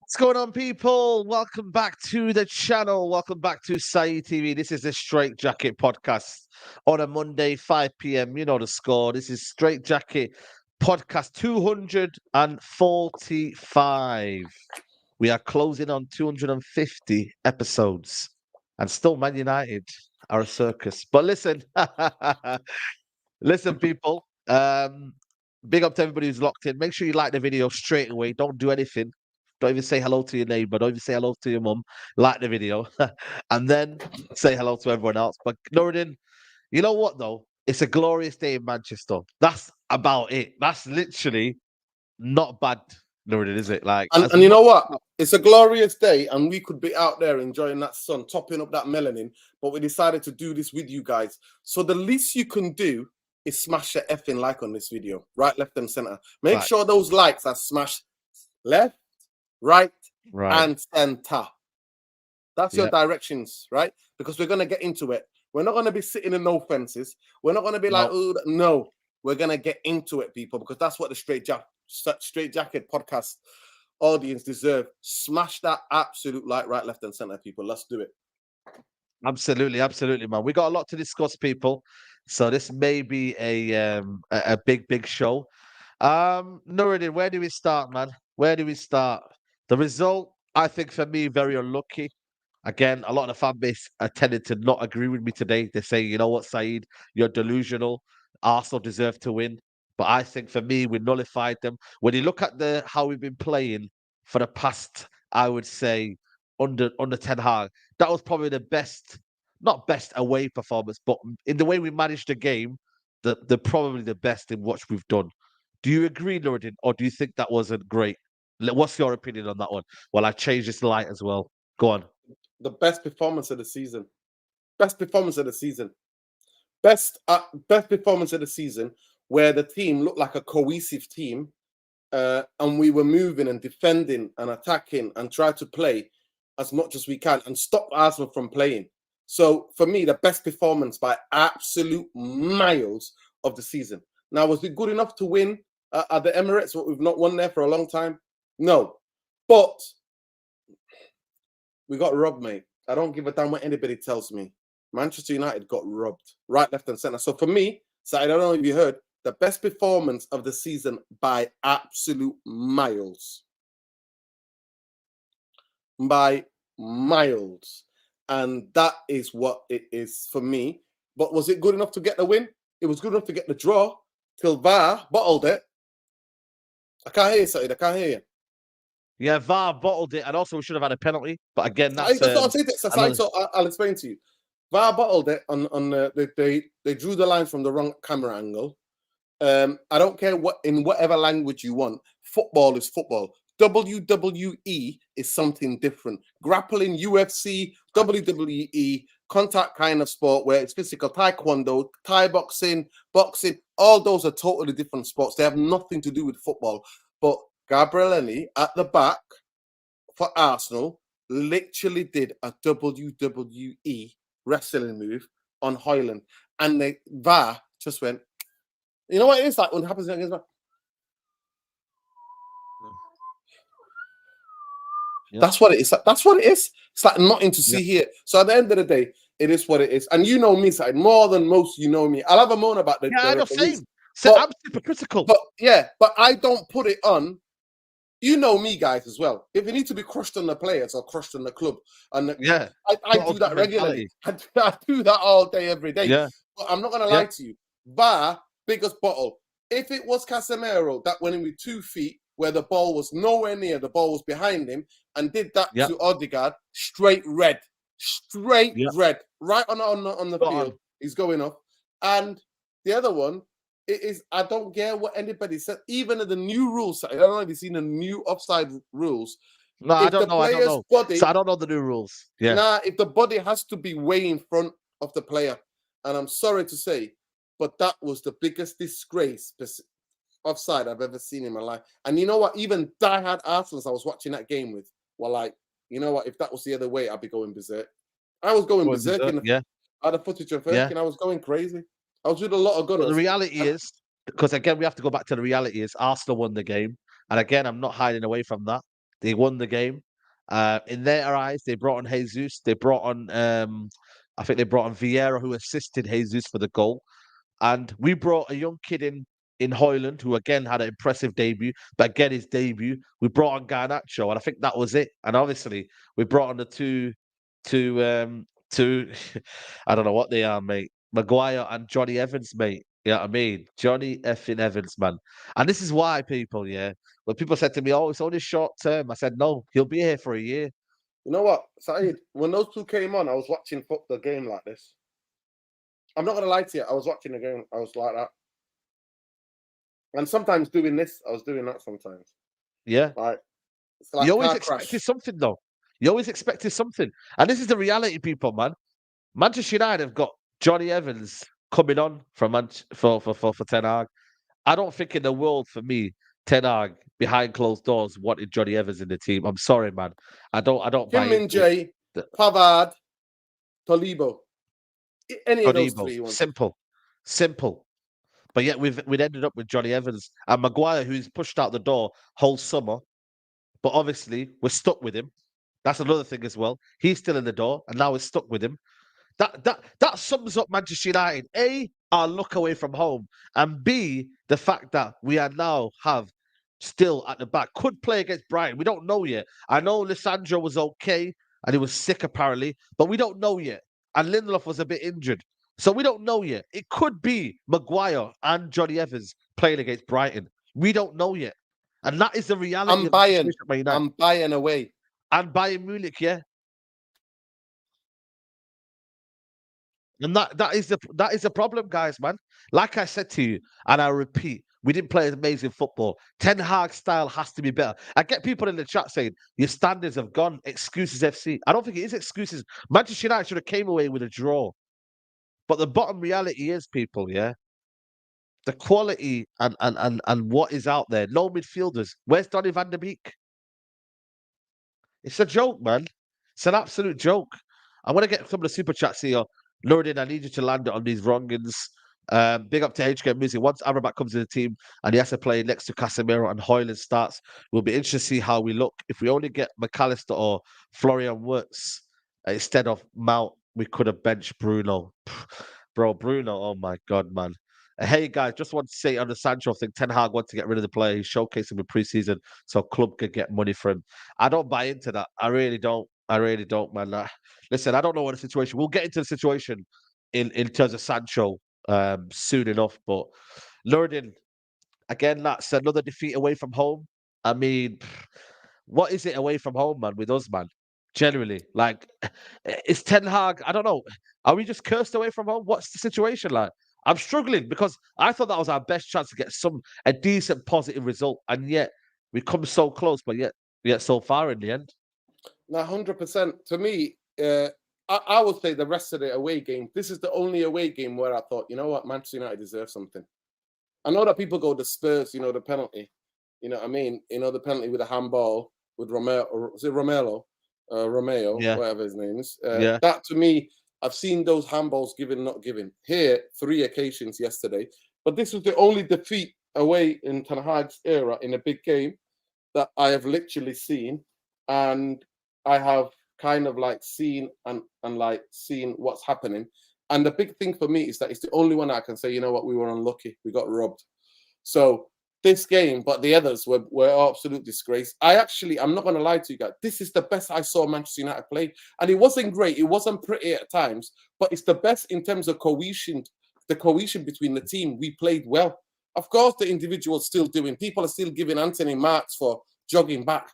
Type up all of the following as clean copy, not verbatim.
What's going on, people? Welcome back to the channel. Welcome back to Saeed TV. This is the Straightjacket podcast on a Monday, 5 p.m. You know the score. This is Straightjacket podcast 245. We are closing on 250 episodes, and still Man United are a circus. But listen, listen, people. Big up to everybody who's locked in. Make sure you like the video straight away. Don't do anything. Don't even say hello to your neighbor. Don't even say hello to your mum. Like the video. And then say hello to everyone else. But Nuruddin, you know what though? It's a glorious day in Manchester. That's about it. That's literally not bad, Nuruddin, is it? Like, and you know what? It's a glorious day, and we could be out there enjoying that sun, topping up that melanin, but we decided to do this with you guys. So the least you can do is smash a effing like on this video. Right, left, and center. Make sure those likes are smashed left, right, and center. That's your directions, right? Because we're going to get into it. We're not going to be sitting in no fences. We're not going to be like, oh, no. We're going to get into it, people, because that's what the Straightjacket podcast audience deserve. Smash that absolute like, right, left, and center, people. Let's do it. Absolutely, absolutely, man. We got a lot to discuss, people. So this may be a big show. Nuruddin, where do we start, man? Where do we start? The result, I think, for me, very unlucky. Again, a lot of the fan base tended to not agree with me today. They say, you know what, Saeed, you're delusional. Arsenal deserve to win. But I think for me, we nullified them. When you look at how we've been playing for the past, I would say, under Ten Hag, that was probably the best, not best away performance, but in the way we managed the game, the probably the best in what we've done. Do you agree, Nuruddin, or do you think that wasn't great? What's your opinion on that one? Well, I changed this light as well. Go on. The best performance of the season. Best performance of the season. Best performance of the season, where the team looked like a cohesive team, and we were moving and defending and attacking and tried to play as much as we can and stop Arsenal from playing. So for me, the best performance by absolute miles of the season. Now, was it good enough to win at the Emirates? What we've not won there for a long time? No, but we got robbed, mate. I don't give a damn what anybody tells me. Manchester United got robbed, right, left, and center. So for me, so I don't know if you heard, the best performance of the season by absolute miles. By miles. And that is what it is for me. But was it good enough to get the win? It was good enough to get the draw till VAR bottled it. I can't hear you, Saeed. I can't hear you. Yeah, VAR bottled it, and also we should have had a penalty. But again, that's what I'm saying. So I'll explain to you. VAR bottled it they drew the lines from the wrong camera angle. I don't care in whatever language you want. Football is football. WWE is something different. Grappling, UFC, WWE, contact kind of sport where it's physical. Taekwondo, Thai boxing, all those are totally different sports. They have nothing to do with football. But Gabrielini at the back for Arsenal literally did a WWE wrestling move on Højlund, and the VAR just went. You know what it is like when it happens against VAR? Yeah. That's what it is. That's what it is. It's like nothing to see here. So at the end of the day, it is what it is. And you know me, Saeed, more than most. You know me. I'll have a moan about the. Yeah, I know. Same. So I'm super critical. But I don't put it on. You know me, guys, as well. If you need to be crushed on the players or crushed on the club, and I do that regularly. I do that all day, every day. Yeah. But I'm not going to lie to you. VAR, biggest bottle. If it was Casemiro that went in with 2 feet, where the ball was nowhere near, the ball was behind him, and did that to Odegaard, straight red, red, right on the field. He's going up. And the other one, it is, I don't care what anybody said, even in the new rules. I don't know if you've seen the new offside rules. No, I don't know. Body, so I don't know the new rules. Yeah. Nah, if the body has to be way in front of the player, and I'm sorry to say, but that was the biggest disgrace offside I've ever seen in my life. And you know what? Even diehard Arsenals I was watching that game with were like, you know what? If that was the other way, I'd be going berserk. I was going berserk. I had a footage of it, and I was going crazy. I was with a lot of gunners. But the reality is, because again, we have to go back to the reality is Arsenal won the game. And again, I'm not hiding away from that. They won the game. In their eyes, they brought on Jesus. They brought on, I think they brought on Vieira, who assisted Jesus for the goal. And we brought a young kid in Hoyland, who again had an impressive debut, but again his debut. We brought on Garnacho, and I think that was it. And obviously, we brought on the two, I don't know what they are, mate. Maguire and Johnny Evans, mate. You know what I mean? Johnny effing Evans, man. And this is why people, yeah, when people said to me, "Oh, it's only short term," I said, "No, he'll be here for a year." You know what, Saeed? When those two came on, I was watching the game like this. I'm not gonna lie to you. I was watching the game. I was like that, and sometimes doing this, I was doing that sometimes. Yeah, Like it's like you always car expected crash. something, though. You always expected something, and this is the reality, people, man. Manchester United have got Johnny Evans coming on for Ten Hag. I don't think in the world for me, Ten Hag behind closed doors wanted Johnny Evans in the team. I'm sorry, man. I don't buy Kim Min into it. Jae, Pavard, Tolibo. Any of those Todibo, three you wanted. simple. But yet we'd ended up with Johnny Evans and Maguire, who's pushed out the door whole summer. But obviously, we're stuck with him. That's another thing as well. He's still in the door, and now we're stuck with him. That sums up Manchester United. A, our luck away from home, and B, the fact that we are now have still at the back could play against Brighton. We don't know yet. I know Lissandro was okay and he was sick apparently, but we don't know yet. And Lindelof was a bit injured, so we don't know yet. It could be Maguire and Johnny Evans playing against Brighton. We don't know yet, and that is the reality I'm of the buying. situation at Man United. I'm buying away. And Bayern Munich, yeah. And that is the problem, guys, man. Like I said to you, and I repeat, we didn't play amazing football. Ten Hag style has to be better. I get people in the chat saying your standards have gone. Excuses FC. I don't think it is excuses. Manchester United should have came away with a draw. But the bottom reality is, people, yeah, the quality and what is out there. No midfielders. Where's Donny van der Beek? It's a joke, man. It's an absolute joke. I want to get some of the super chats here. Nuruddin, I need you to land it on these wrongins. Big up to HK Music. Once Amrabat comes to the team and he has to play next to Casemiro and Hoyland starts, we'll be interested to see how we look. If we only get McAllister or Florian Wirtz instead of Mount, we could have benched Bruno. Bro, Bruno, oh my God, man. Hey guys, just want to say on the Sancho thing, Ten Hag wants to get rid of the player. He's showcasing him in preseason so club could get money for him. I don't buy into that. I really don't. Man. Listen, I don't know what the situation. We'll get into the situation in terms of Sancho soon enough. But Lurden, again, that's another defeat away from home. I mean, what is it away from home, man? With us, man. Generally, like, it's Ten Hag. I don't know. Are we just cursed away from home? What's the situation like? I'm struggling because I thought that was our best chance to get a decent positive result, and yet we come so close, but yet so far in the end. Now, 100%. To me, I would say the rest of the away game. This is the only away game where I thought, you know what, Manchester United deserve something. I know that people go the Spurs, the penalty. You know what I mean? The penalty with a handball with Romeo, or is it Romeo, Yeah. whatever his name is. Yeah. That to me, I've seen those handballs given, not given. Here, 3 occasions yesterday. But this was the only defeat away in Ten Hag's era in a big game that I have literally seen. And I have kind of like seen and like seen what's happening. And the big thing for me is that it's the only one I can say, you know what, we were unlucky. We got robbed. So this game, but the others were absolute disgrace. I'm not going to lie to you guys. This is the best I saw Manchester United play. And it wasn't great. It wasn't pretty at times, but it's the best in terms of cohesion, the cohesion between the team. We played well. Of course, the individuals still doing. People are still giving Antony marks for jogging back.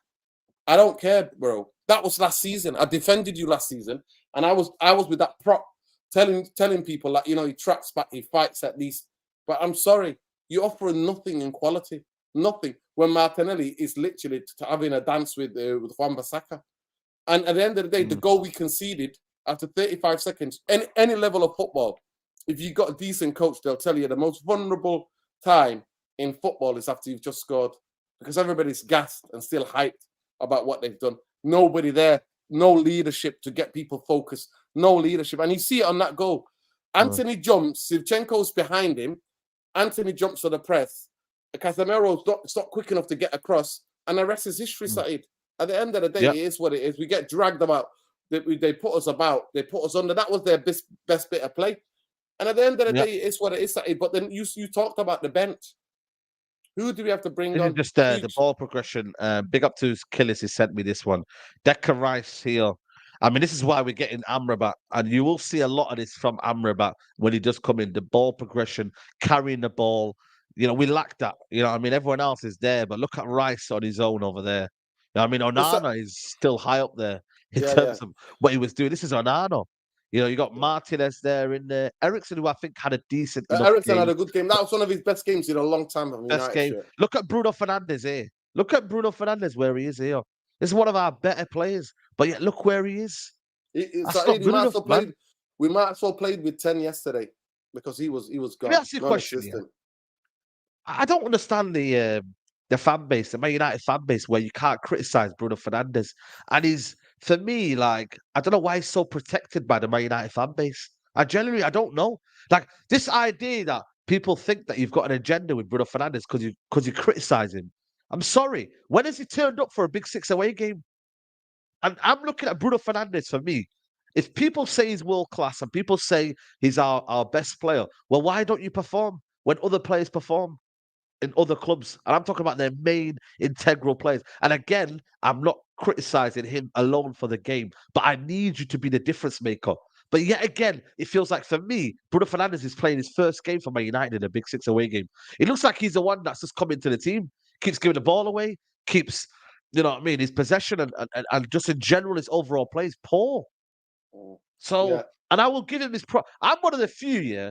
I don't care, bro. That was last season. I defended you last season. And I was with that prop telling people that, he tracks back, he fights at least. But I'm sorry. You're offering nothing in quality, nothing. When Martinelli is literally having a dance with Wan-Bissaka. And at the end of the day, the goal we conceded after 35 seconds, any level of football, if you've got a decent coach, they'll tell you the most vulnerable time in football is after you've just scored, because everybody's gassed and still hyped about what they've done. Nobody there, no leadership to get people focused, no leadership. And you see it on that goal. Antony jumps, Shevchenko's behind him. Antony jumps for the press. Casemiro's not quick enough to get across, and the rest is history, Saeed. At the end of the day, it is what it is. We get dragged about. They put us about. They put us under. That was their best bit of play. And at the end of the day, it's what it is. But then you talked about the bench. Who do we have to bring on? Just the ball progression. Big up to Killis, he sent me this one. Declan Rice here. I mean, this is why we're getting Amrabat, and you will see a lot of this from Amrabat when he does come in. The ball progression, carrying the ball. You know, we lack that. You know, I mean, everyone else is there, but look at Rice on his own over there. You know, I mean, Onana is still high up there in terms of what he was doing. This is Onana. You know, you got Martinez there in there. Ericsson, who I think had a decent Ericsson had a good game. That was one of his best games in a long time. Best game. Look at Bruno Fernandes here. Look at Bruno Fernandes where he is here. This is one of our better players. But yet, look where he is. We might as well played with 10 yesterday because he was gone. Let me ask you a question. I don't understand the fan base, the Man United fan base, where you can't criticize Bruno Fernandes. And he's, for me, like, I don't know why he's so protected by the Man United fan base. I don't know. Like, this idea that people think that you've got an agenda with Bruno Fernandes because you criticize him. I'm sorry. When has he turned up for a Big Six away game? And I'm looking at Bruno Fernandes for me. If people say he's world class and people say he's our best player, well, why don't you perform when other players perform in other clubs? And I'm talking about their main integral players. And again, I'm not criticizing him alone for the game, but I need you to be the difference maker. But yet again, it feels like for me, Bruno Fernandes is playing his first game for Man United in a Big Six away game. It looks like he's the one that's just come into the team, keeps giving the ball away, keeps, you know what I mean, his possession and just in general, his overall play is poor. So, and I will give him this I'm one of the few,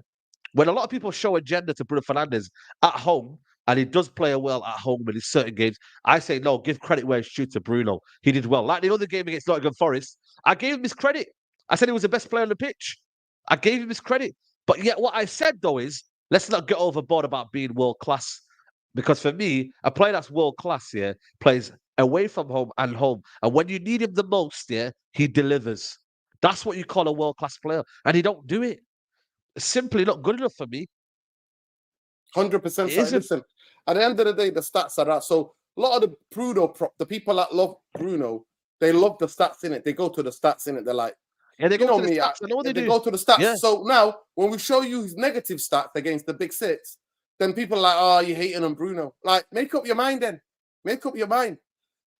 when a lot of people show agenda to Bruno Fernandes at home, and he does play well at home in certain games, I say, no, give credit where it's due to Bruno. He did well. Like the other game against Nottingham Forest, I gave him his credit. I said he was the best player on the pitch. I gave him his credit. But yet what I said, though, is let's not get overboard about being world-class. Because for me, a player that's world-class, plays away from home and home. And when you need him the most, he delivers. That's what you call a world-class player. And he don't do it. It's simply not good enough for me. 100%. Listen, at the end of the day, the stats are out. So a lot of the Bruno the people that love Bruno, they love the stats in it. They go to the stats in it. They're like, they go to the stats. I know what they do. Go to the stats. Yeah. So now, when we show you his negative stats against the Big Six, then people are like, oh, you're hating on Bruno. Like, make up your mind then. Make up your mind.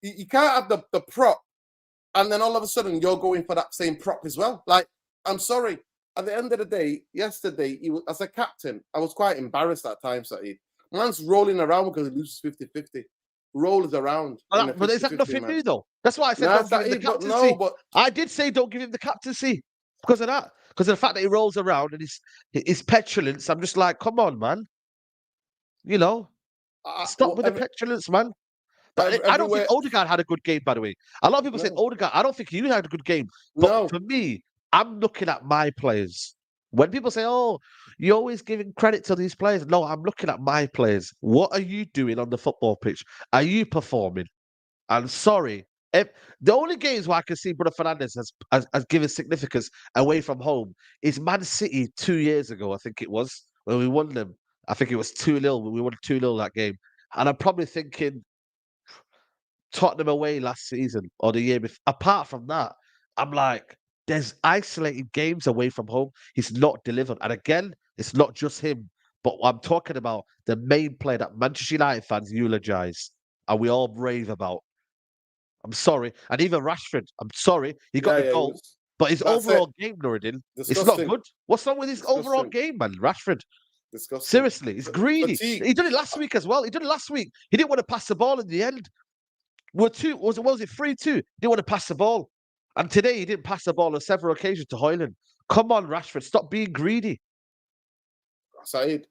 You can't have the prop, and then all of a sudden you're going for that same prop as well. Like, I'm sorry. At the end of the day, yesterday, as a captain, I was quite embarrassed at times, Saeed. Man's rolling around because he loses 50-50. Rolls around. But is that nothing new, though? That's why I said don't give him the captaincy. I did say don't give him the captaincy because of that. Because of the fact that he rolls around and his petulance. I'm just like, come on, man. You know, stop with the petulance, man. But I don't think Odegaard had a good game, by the way. A lot of people say Odegaard. I don't think he had a good game. But for me, I'm looking at my players. When people say, oh, you're always giving credit to these players. No, I'm looking at my players. What are you doing on the football pitch? Are you performing? I'm sorry. The only games where I can see Bruno Fernandes has given significance away from home is Man City 2 years ago, I think it was, when we won them. I think it was 2-0. We won 2-0 that game. And I'm probably thinking Tottenham away last season or the year before. Apart from that, I'm like, there's isolated games away from home. He's not delivered. And again, it's not just him. But I'm talking about the main player that Manchester United fans eulogize and we all rave about. I'm sorry. And even Rashford, I'm sorry. He got the goal. But his overall game, Nuruddin, it's not good. What's wrong with his overall game, man? Rashford. Disgusting. Seriously, he's greedy. He did it last week as well. He did it last week. He didn't want to pass the ball in the end. Was it 3-2? He didn't want to pass the ball. And today he didn't pass the ball on several occasions to Højlund. Come on, Rashford, stop being greedy. Saeed,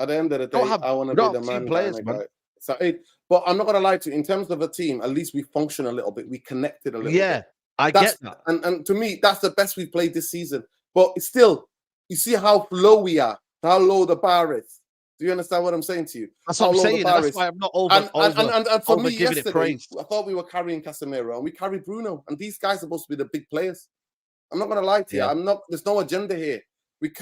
at the end of the day, I want to be the man. Players, man. Saeed, but I'm not going to lie to you. In terms of a team, at least we function a little bit. We connected a little bit. Yeah, I get that. And to me, that's the best we've played this season. But it's still, you see how low we are, how low the bar is. Do you understand what I'm saying to you? That's what I'm saying. That's why I'm not and for me, yesterday, I thought we were carrying Casemiro and we carried Bruno. And these guys are supposed to be the big players. I'm not going to lie to you. There's no agenda here. We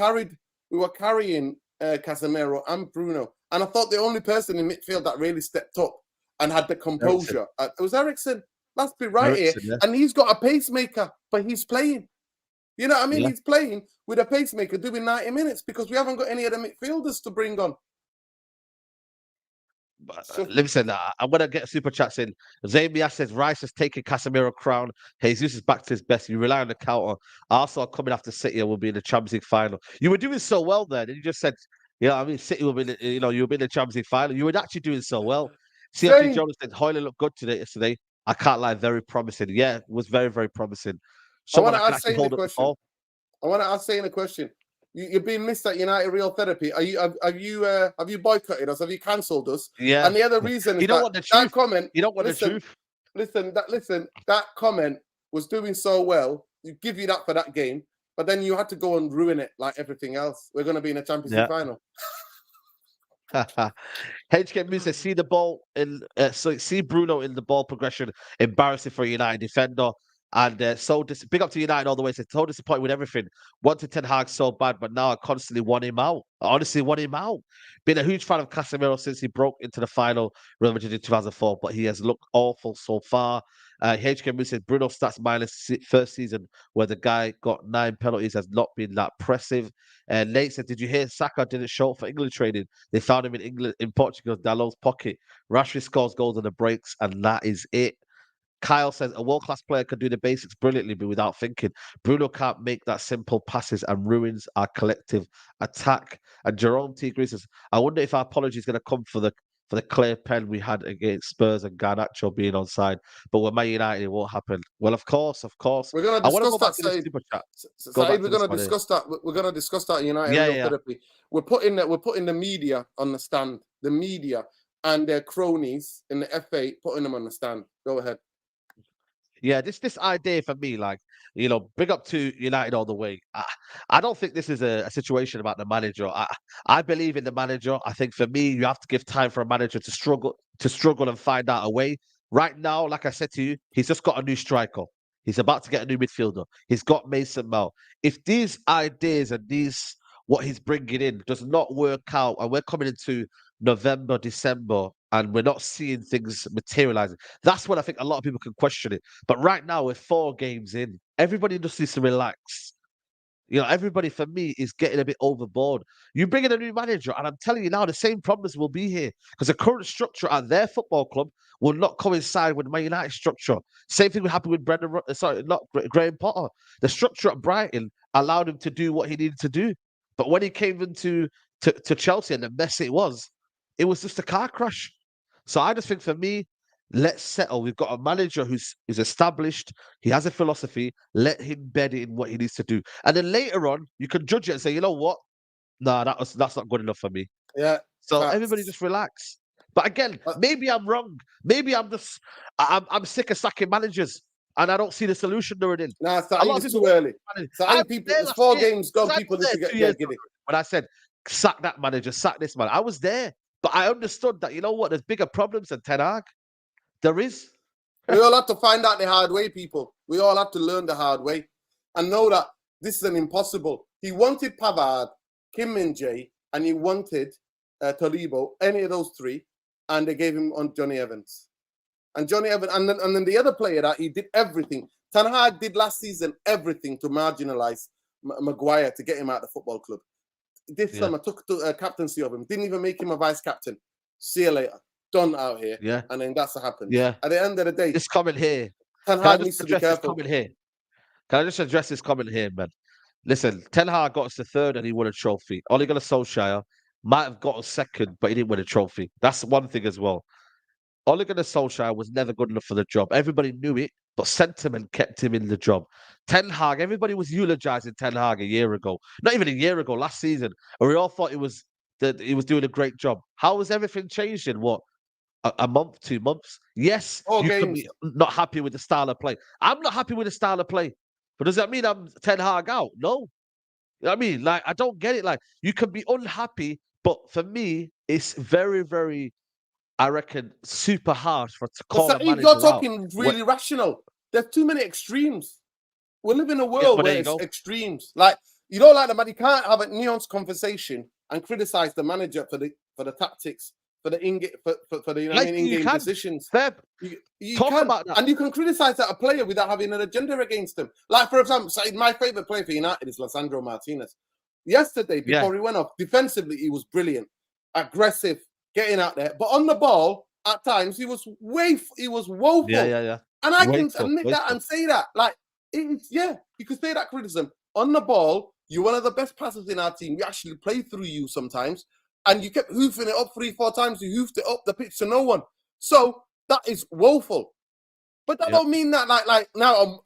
were carrying Casemiro and Bruno. And I thought the only person in midfield that really stepped up and had the composure, it was Ericsson. Let's be right here. Yeah. And he's got a pacemaker, but he's playing. You know what I mean? Yeah. He's playing with a pacemaker doing 90 minutes because we haven't got any of the midfielders to bring on. But, So, listen, I'm going to get super chats in. Zamia says Rice has taken Casemiro crown. Jesus is back to his best. You rely on the counter. Arsenal coming after City will be in the Champions League final. You were doing so well there. Then you just said, you know, I mean, City will be, you'll be in the Champions League final. You were actually doing so well. CFG same. Jonas said Hoyle looked good yesterday. I can't lie, very promising. Yeah, it was very, very promising. I want Someone to that can ask actually Saying a hold up the question. ball. I want to ask Saying a question. You're being missed at United Real Therapy. Have you boycotted us? Have you cancelled us? Yeah. And the other reason is You don't want the truth. that comment. You don't want the truth. Listen, that comment was doing so well. You give you that for that game, but then you had to go and ruin it like everything else. We're going to be in a Champions League final. HK Musa, see the ball in see Bruno in the ball progression, embarrassing for a United defender. And big up to United all the way. So disappointed with everything. Wanted Ten Hag so bad, but now I constantly want him out. I honestly want him out. Been a huge fan of Casemiro since he broke into the final Real Madrid in 2004, but he has looked awful so far. HK Musa says Bruno stats minus first season where the guy got 9 penalties has not been that impressive. And Nate said, did you hear Saka didn't show up for England training? They found him in Portugal's Dalot's pocket. Rashford scores goals on the breaks, and that is it. Kyle says a world-class player can do the basics brilliantly, but without thinking. Bruno can't make that simple passes and ruins our collective attack. And Jerome T. Grease says, I wonder if our apology is going to come for the clear pen we had against Spurs and Garnacho being onside. But with Man United, it won't happen. Well, of course. We're going to discuss that, Saeed. Super chat. Saeed, we're going to discuss that. We're going to discuss that United Real Therapy. We're putting the media on the stand. The media and their cronies in the FA, putting them on the stand. Go ahead. Yeah, this idea for me, like, big up to United all the way. I don't think this is a situation about the manager. I believe in the manager. I think for me, you have to give time for a manager to struggle and find out a way. Right now, like I said to you, he's just got a new striker. He's about to get a new midfielder. He's got Mason Mount. If these ideas and what he's bringing in does not work out, and we're coming into November, December, and we're not seeing things materializing, that's when I think a lot of people can question it. But right now, we're 4 games in. Everybody just needs to relax. Everybody for me is getting a bit overboard. You bring in a new manager, and I'm telling you now, the same problems will be here because the current structure at their football club will not coincide with Man United structure. Same thing would happen with Graham Potter. The structure at Brighton allowed him to do what he needed to do, but when he came into to Chelsea and the mess it was just a car crash. So I just think for me, let's settle. We've got a manager who's established. He has a philosophy. Let him bed it in what he needs to do. And then later on, you can judge it and say, you know what? No, that's not good enough for me. Yeah. So everybody just relax. But again, maybe I'm wrong. Maybe I'm sick of sacking managers and I don't see the solution, Nuruddin. Nah, it's too early. It's 4 games gone. People need to get giddy. When I said, sack that manager, sack this man, I was there. But I understood that, you know what? There's bigger problems than Ten Hag. There is. We all have to find out the hard way, people. We all have to learn the hard way and know that this is an impossible. He wanted Pavard, Kim Min-jae, and he wanted Tolibo, any of those 3, and they gave him on Johnny Evans. And Johnny Evans, and then the other player that he did everything. Ten Hag did last season everything to marginalize Maguire to get him out of the football club. This summer took the captaincy of him, didn't even make him a vice captain. See you later. Done out here. Yeah. And then that's what happened. Yeah. At the end of the day, this comment here. Ten Hag needs to be careful. Can I just address this comment here, man? Listen, Ten Hag got us to 3rd and he won a trophy. Ole Gunnar Solskjaer might have got us 2nd, but he didn't win a trophy. That's one thing as well. Ole Gunnar Solskjaer was never good enough for the job. Everybody knew it, but sentiment kept him in the job. Ten Hag, everybody was eulogizing Ten Hag a year ago. Not even a year ago, last season. And we all thought he was doing a great job. How has everything changed in what? A month, 2 months? Yes, you can be not happy with the style of play. I'm not happy with the style of play. But does that mean I'm Ten Hag out? No. You know what I mean? Like, I don't get it. Like, you can be unhappy, but for me, it's very, very, I reckon, super hard to call a manager You're talking out. really rational. There's too many extremes. We live in a world where it's extremes. Like, you don't like the man. You can't have a nuanced conversation and criticize the manager for the tactics for the in-game decisions. Feb, You talk can, about that. and you can criticize that a player without having an agenda against them. Like, for example, my favorite player for United is Lisandro Martinez. Yesterday, before he went off, defensively, he was brilliant, aggressive, getting out there. But on the ball, at times, he was woeful. Yeah. And I can admit that and say that. Like, you can say that criticism. On the ball, you're one of the best passers in our team. We actually play through you sometimes. And you kept hoofing it up 3-4 times. You hoofed it up the pitch to no one. So that is woeful. But that don't mean that like now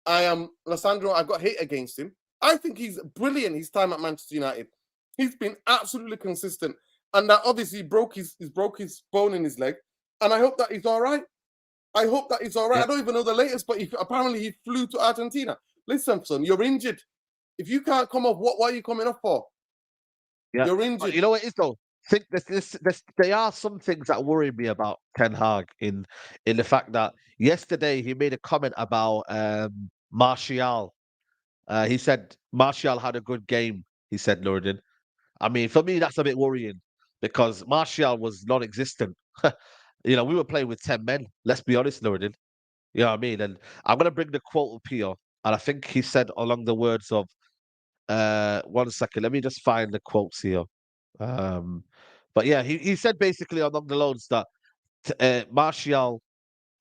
I am Lisandro. I've got hate against him. I think he's brilliant. His time at Manchester United, he's been absolutely consistent, and that obviously broke his bone in his leg. And I hope that he's all right. I hope that he's all right. I don't even know the latest, but apparently he flew to Argentina. Listen, son, you're injured. If you can't come off, what are you coming off for? Yeah. You're injured. But you know what it is though? Think there are some things that worry me about Ten Hag in the fact that yesterday he made a comment about Martial. He said Martial had a good game. He said, Nuruddin. I mean, for me, that's a bit worrying because Martial was non-existent. We were playing with 10 men. Let's be honest, Nuruddin. You know what I mean? And I'm gonna bring the quote up here, and I think he said along the words of, 1 second, let me just find the quotes here. But yeah, he said basically along the lines that Martial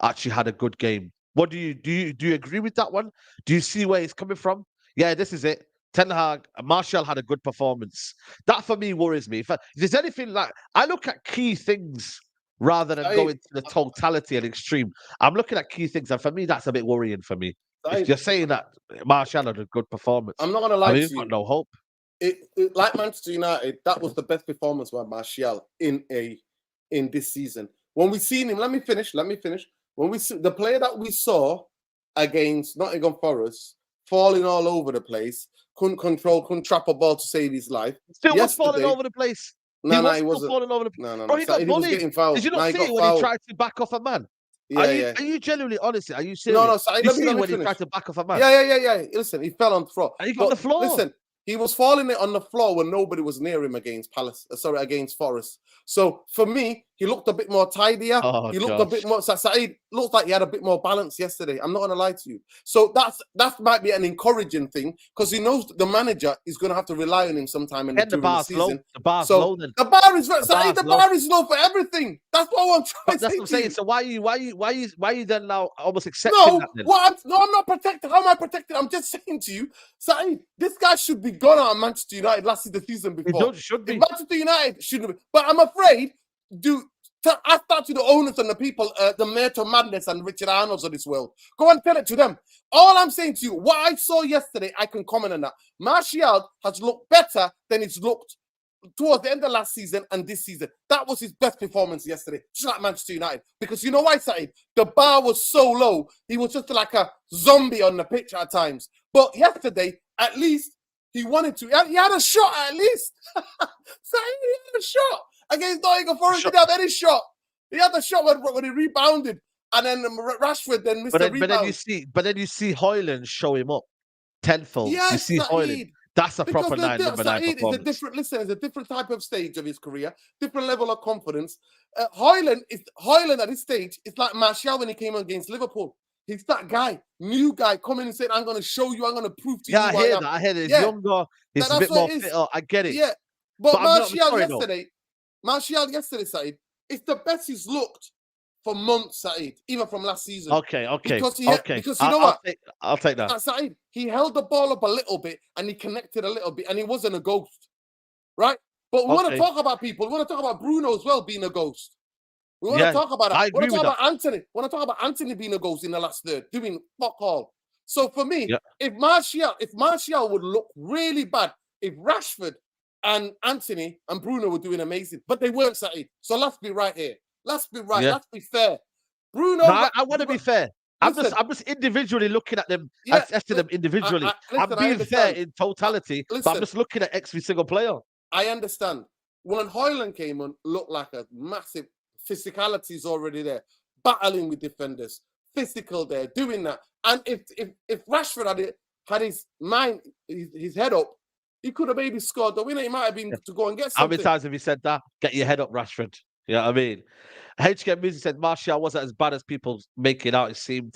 actually had a good game. What do you agree with that one? Do you see where he's coming from? Yeah, this is it. Ten Hag, Martial had a good performance. That for me worries me. If there's anything like I look at key things rather than going to the totality and extreme. I'm looking at key things, and for me, that's a bit worrying for me. If you're saying that Martial had a good performance, I'm not going to lie to you. You've got no hope. Like Manchester United, that was the best performance by Martial in this season. When we seen him, let me finish. When we see the player that we saw against Nottingham Forest falling all over the place, couldn't trap a ball to save his life. Still was falling over the place. No, he wasn't falling over the place. No. Bro, he got bullied. Getting fouled. Did you not see it when he tried to back off a man? Yeah, Are you genuinely honest? Are you serious? No, Saeed, you see when he tried to back off a man? Yeah. Listen, he fell on the floor. And he got on the floor. Listen, he was falling on the floor when nobody was near him against Forest. So for me, he looked a bit more tidier. He looked a bit more. Saeed looked like he had a bit more balance yesterday. I'm not going to lie to you. So that might be an encouraging thing because he knows the manager is going to have to rely on him sometime in the season. The bar's low. Then. The bar is Saeed. The bar is low for everything. That's what I'm trying to say. That's what I'm saying. So why are you then now almost accepting that? Then? I'm not protected. How am I protected? I'm just saying to you, Saeed, this guy should be gone out of Manchester United the season before. It should be. Manchester United shouldn't be. But I'm afraid, I start to the owners and the people, the Mayor Madness and Richard Arnolds of this world. Go and tell it to them. All I'm saying to you, what I saw yesterday, I can comment on that. Martial has looked better than it's looked towards the end of last season and this season. That was his best performance yesterday, just like Manchester United. Because you know why, Saeed? The bar was so low, he was just like a zombie on the pitch at times. But yesterday, at least, he wanted to. He had a shot at least. Saeed, he had a shot. Against Nottingham Forest, he didn't have any shot. He had the shot when he rebounded. And then Rashford then missed the rebound. But then you see Højlund show him up tenfold. Yes, you see Højlund. That's a proper number 9 performance. It's a different type of stage of his career, different level of confidence. Højlund at this stage, it's like Martial when he came against Liverpool. He's that guy, new guy, coming and saying, I'm going to show you, I'm going to prove to you. I hear that. He's younger, he's a bit more fitter. I get it. Yeah, but Martial yesterday, Saeed, it's the best he's looked for months, Saeed, even from last season. Okay. Because you know what? I'll take that. Saeed, he held the ball up a little bit and he connected a little bit and he wasn't a ghost, right? But we want to talk about people. We want to talk about Bruno as well being a ghost. We want to talk about that. I agree with that. Antony. We want to talk about Antony being a ghost in the last third, doing fuck all. So for me, if Martial would look really bad, if Rashford and Antony and Bruno were doing amazing, but they weren't, Saeed. So let's be right here. Let's be right. Let's be fair. Bruno. No, I want to be fair. I'm just individually looking at them, assessing them individually. I'm being fair in totality, but I'm just looking at every single player. I understand. When Højlund came on, looked like a massive physicality is already there, battling with defenders, physical there, doing that. And if Rashford had his mind, his head up, He could have maybe scored the winner. He might have been to go and get How something. many times have you said that? Get your head up, Rashford. You know what I mean? HK Music said Martial wasn't as bad as people make it out. It seemed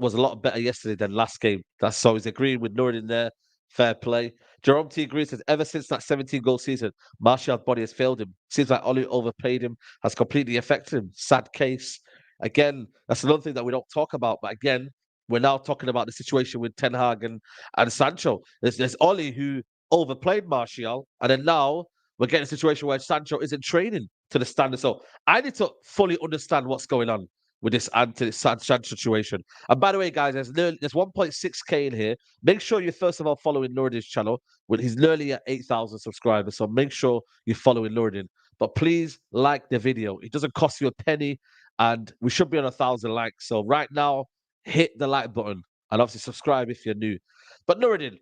was a lot better yesterday than last game. That's so he's agreeing with Nurin there. Fair play. Jerome T agrees says ever since that 17-goal season, Martial's body has failed him. Seems like Oli overpaid him, has completely affected him. Sad case. Again, that's another thing that we don't talk about. But again, we're now talking about the situation with Ten Hag and Sancho. There's Oli who overplayed Martial, and then now we're getting a situation where Sancho isn't training to the standard. So I need to fully understand what's going on with this Antony Sancho situation. And by the way, guys, there's 1.6k in here. Make sure you're first of all following Nuruddin's channel. He's nearly at 8,000 subscribers. So make sure you're following Nuruddin. But please like the video. It doesn't cost you a penny. And we should be on 1,000 likes. So right now, hit the like button. And obviously subscribe if you're new. But Nuruddin,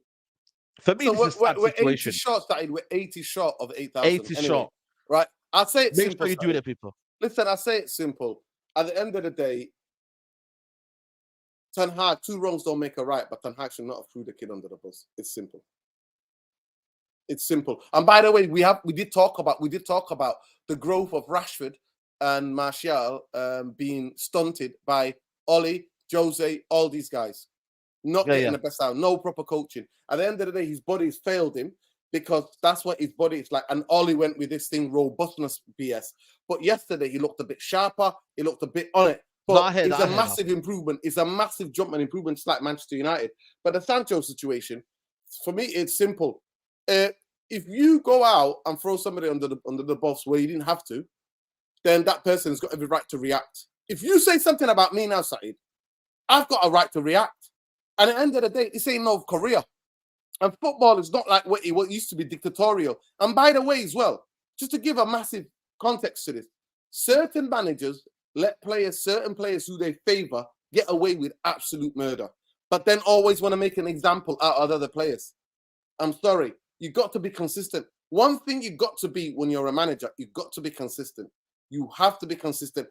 for me, So this is a sad we're 80 situation. short started. We're 80 short of 8,000. 80 anyway, short. right? I'll say it Make simple. sure you do it, people. Listen, I say it simple. At the end of the day, Ten Hag, 2 wrongs don't make a right, but Ten Hag should not have threw the kid under the bus. It's simple. It's simple. And by the way, we did talk about the growth of Rashford and Martial being stunted by Oli, Jose, all these guys. Not getting the best out, no proper coaching. At the end of the day, his body's failed him because that's what his body is like. And Oli went with this thing, robustness BS. But yesterday, he looked a bit sharper. He looked a bit on it. But it's a massive improvement. It's a massive jump and improvement. It's like Manchester United. But the Sancho situation, for me, it's simple. If you go out and throw somebody under the bus where you didn't have to, then that person has got every right to react. If you say something about me now, Saeed, I've got a right to react. And at the end of the day, this ain't North Korea. And football is not like what used to be dictatorial. And by the way, as well, just to give a massive context to this, certain managers let certain players who they favor get away with absolute murder, but then always want to make an example out of other players. I'm sorry. You've got to be consistent. One thing you've got to be when you're a manager, you've got to be consistent. You have to be consistent.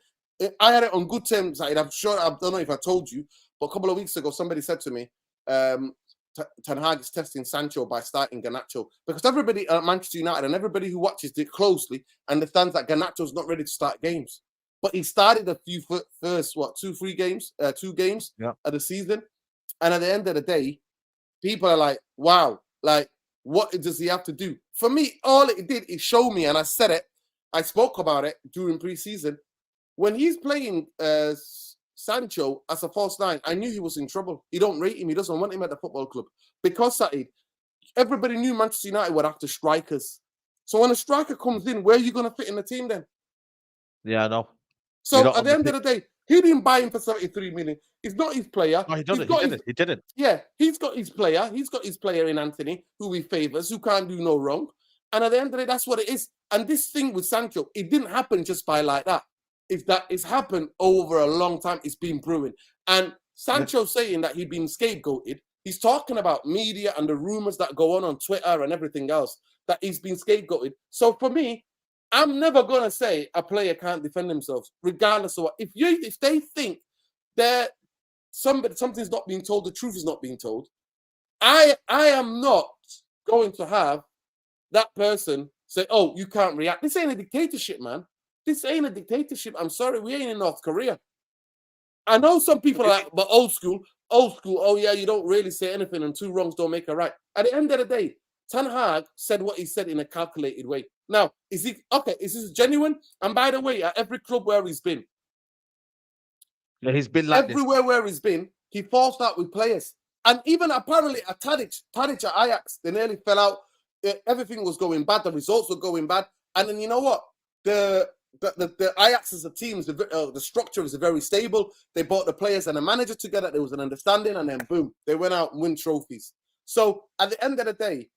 I had it on good terms. I'm sure, I don't know if I told you, but a couple of weeks ago, somebody said to me, Ten Hag is testing Sancho by starting Garnacho, because everybody at Manchester United and everybody who watches it closely understands that Garnacho's not ready to start games. But he started a few first, 2 games of the season. And at the end of the day, people are like, wow, like, what does he have to do? For me, all it did is show me, and I said it, I spoke about it during pre-season. When he's playing Sancho as a false 9, I knew he was in trouble. He don't rate him. He doesn't want him at the football club. Because, Saeed, everybody knew Manchester United were after strikers. So when a striker comes in, where are you going to fit in the team then? Yeah, I know. So at the end of the day, he didn't buy him for 73 million. He's not his player. No, he didn't. He didn't. Yeah, he's got his player. He's got his player in Antony, who he favors, who can't do no wrong. And at the end of the day, that's what it is. And this thing with Sancho, it didn't happen just by like that. It's happened over a long time. It's been brewing. And Sancho saying that he'd been scapegoated, he's talking about media and the rumors that go on Twitter and everything else, that he's been scapegoated. So for me, I'm never going to say a player can't defend themselves, regardless of what. If they think that something's not being told, the truth is not being told, I am not going to have that person say, oh, you can't react. This ain't a dictatorship, man. This ain't a dictatorship. I'm sorry, we ain't in North Korea. I know some people are like, but old school, oh yeah, you don't really say anything and 2 wrongs don't make a right. At the end of the day, Ten Hag said what he said in a calculated way. Now, is this genuine? And by the way, at every club where he's been, he's been like everywhere where he's been, he falls out with players. And even apparently at Tadic at Ajax, they nearly fell out. Everything was going bad. The results were going bad. And then you know what? The Ajax as a team, the structure is very stable. They brought the players and the manager together. There was an understanding, and then boom, they went out and win trophies. So at the end of the day,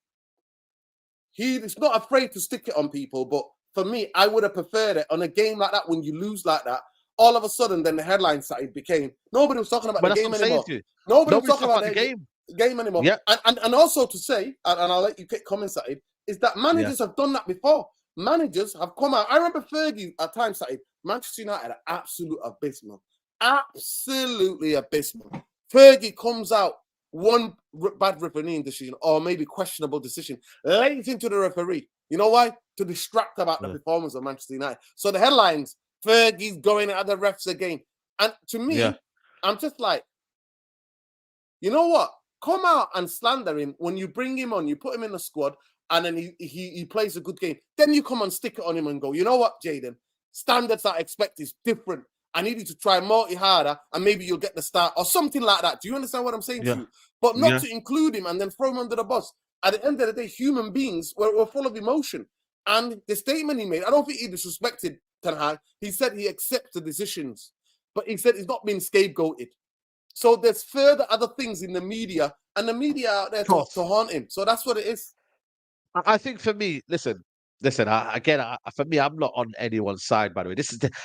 he is not afraid to stick it on people. But for me, I would have preferred it on a game like that. When you lose like that, all of a sudden, then the headline side became nobody was talking about the game anymore. Nobody was talking about the game anymore. Yeah. And also to say, and I'll let you pick comments at it, is that managers have done that before. Managers have come out. I remember Fergie at times said, Manchester United are absolute abysmal. Absolutely abysmal. Fergie comes out one bad refereeing decision or maybe questionable decision late into the referee. You know why? To distract about the performance of Manchester United. So the headlines, Fergie's going at the refs again. And to me, I'm just like, you know what? Come out and slander him when you bring him on, you put him in the squad, and then he plays a good game. Then you come and stick it on him and go, you know what, Jadon? Standards I expect is different. I need you to try harder, and maybe you'll get the start or something like that. Do you understand what I'm saying to you? But not to include him and then throw him under the bus. At the end of the day, human beings were full of emotion. And the statement he made, I don't think he disrespected Ten Hag. He said he accepts the decisions, but he said he's not being scapegoated. So there's further other things in the media, and the media out there to haunt him. So that's what it is. I think for me, listen. For me, I'm not on anyone's side. By the way,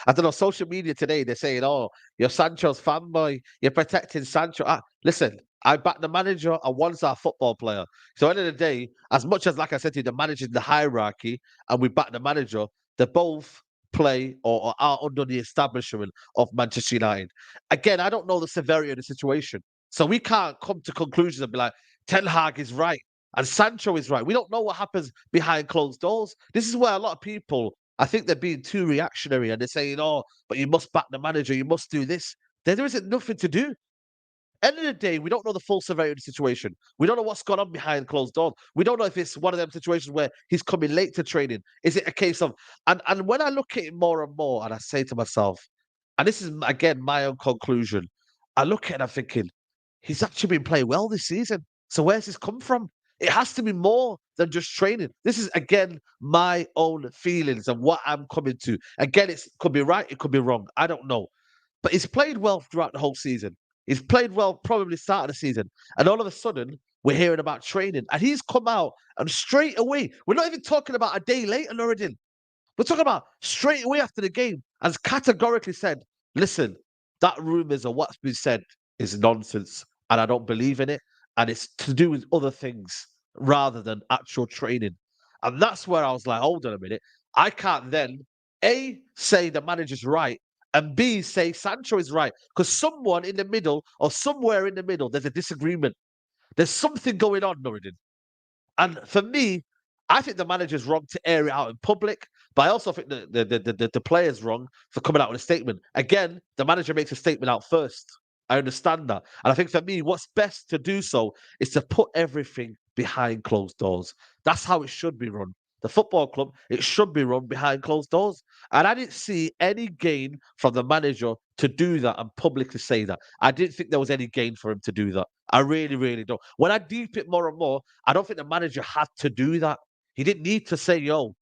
I don't know. Social media today, they're saying, "Oh, you're Sancho's fanboy. You're protecting Sancho." Listen, I back the manager, and one's our football player. So at the end of the day, as much as, like I said to you, the manager's the hierarchy, and we back the manager, they both play or are under the establishment of Manchester United. Again, I don't know the severity of the situation, so we can't come to conclusions and be like, Ten Hag is right and Sancho is right. We don't know what happens behind closed doors. This is where a lot of people, I think they're being too reactionary and they're saying, oh, but you must back the manager, you must do this. There isn't nothing to do. End of the day, we don't know the full severity of the situation. We don't know what's gone on behind closed doors. We don't know if it's one of them situations where he's coming late to training. Is it a case of, and when I look at it more and more, and I say to myself, and this is again my own conclusion, I look at it and I'm thinking, he's actually been playing well this season. So where's this come from? It has to be more than just training. This is again my own feelings and what I'm coming to. Again, it could be right, it could be wrong. I don't know. But he's played well throughout the whole season. He's played well probably start of the season. And all of a sudden, we're hearing about training. And he's come out and straight away, we're not even talking about a day later, Nuruddin. We're talking about straight away after the game, has categorically said, listen, that rumours or what's been said is nonsense. And I don't believe in it. And it's to do with other things rather than actual training. And that's where I was like, hold on a minute. I can't then, A, say the manager's right, and B, say Sancho is right. Because someone in the middle or somewhere in the middle, there's a disagreement. There's something going on, Nuruddin. And for me, I think the manager's wrong to air it out in public, but I also think the player's wrong for coming out with a statement. Again, the manager makes a statement out first. I understand that. And I think for me, what's best to do so is to put everything behind closed doors. That's how it should be run. The football club, it should be run behind closed doors. And I didn't see any gain from the manager to do that and publicly say that. I didn't think there was any gain for him to do that. I really, really don't. When I deep it more and more, I don't think the manager had to do that. He didn't need to say, yo,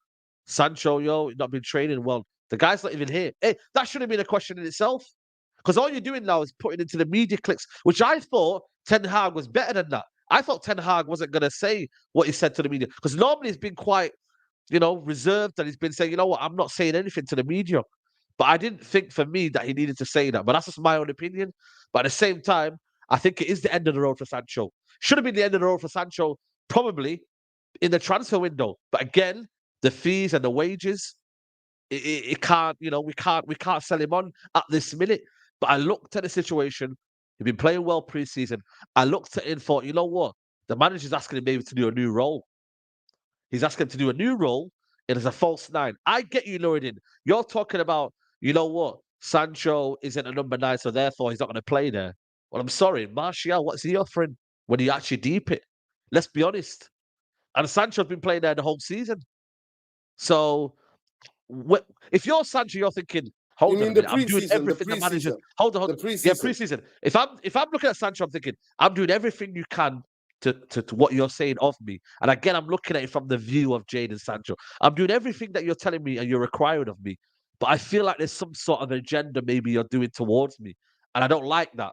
Sancho, not been training well. The guy's not even here. Hey, that should have been a question in itself. Because all you're doing now is putting into the media clicks, which I thought Ten Hag was better than that. I thought Ten Hag wasn't going to say what he said to the media. Because normally he's been quite, reserved, and he's been saying, you know what, I'm not saying anything to the media. But I didn't think for me that he needed to say that. But that's just my own opinion. But at the same time, I think it is the end of the road for Sancho. Should have been the end of the road for Sancho, probably in the transfer window. But again, the fees and the wages, it can't, we can't sell him on at this minute. But I looked at the situation. He'd been playing well pre-season. I looked at it and thought, you know what? The manager's asking him maybe to do a new role. He's asking him to do a new role. It is a false nine. I get you, Nuruddin. You're talking about, you know what? Sancho isn't a number 9, so therefore he's not going to play there. Well, I'm sorry. Martial, what's he offering when you actually deep it? Let's be honest. And Sancho's been playing there the whole season. So if you're Sancho, you're thinking, hold on a minute, I'm doing everything the manager. Hold on. Yeah, pre-season. If I'm looking at Sancho, I'm thinking, I'm doing everything you can to what you're saying of me. And again, I'm looking at it from the view of Jadon Sancho. I'm doing everything that you're telling me and you're requiring of me. But I feel like there's some sort of agenda maybe you're doing towards me. And I don't like that.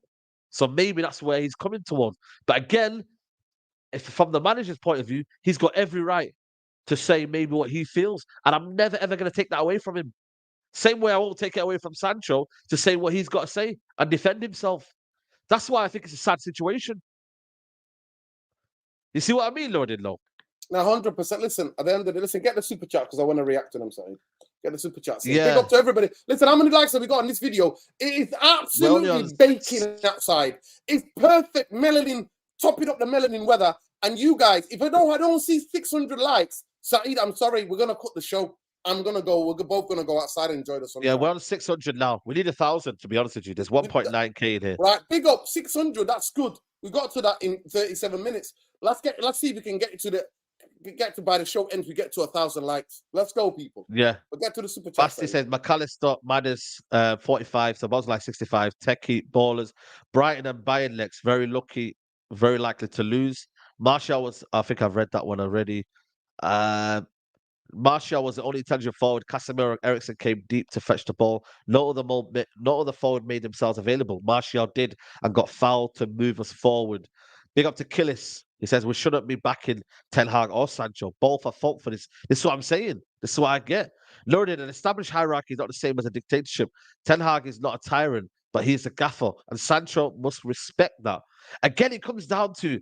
So maybe that's where he's coming towards. But again, if from the manager's point of view, he's got every right to say maybe what he feels. And I'm never, ever going to take that away from him. Same way I won't take it away from Sancho to say what he's got to say and defend himself. That's why I think it's a sad situation. You see what I mean, Lord in Law? Now, 100%. Listen, at the end of the get the super chat because I want to react to them. Sorry, get the super chat. So big up to everybody. Listen, how many likes have we got on this video? It is absolutely baking outside. It's perfect melanin topping up the melanin weather. And you guys, if I don't see 600 likes, Saeed, I'm sorry, we're gonna cut the show. I'm gonna go. We're both gonna go outside and enjoy the sunshine. Yeah, we're on 600 now. We need 1,000 to be honest with you. There's 1.9k in here. Right, big up 600. That's good. We got to that in 37 minutes. Let's see if we can get to by the show ends. We get to 1,000 likes. Let's go, people. Yeah. We'll get to the super chat. Basti says McAllister minus 45, so Bob's like 65. Techie ballers, Brighton and Bayern next. Very lucky, very likely to lose. Martial was, I think I've read that one already. Martial was the only intelligent forward. Casemiro and Eriksen came deep to fetch the ball. No other forward made themselves available. Martial did and got fouled to move us forward. Big up to Killis. He says we shouldn't be backing Ten Hag or Sancho. Both are fault for this. This is what I'm saying. This is what I get. Learning an established hierarchy is not the same as a dictatorship. Ten Hag is not a tyrant, but he's a gaffer, and Sancho must respect that. Again, it comes down to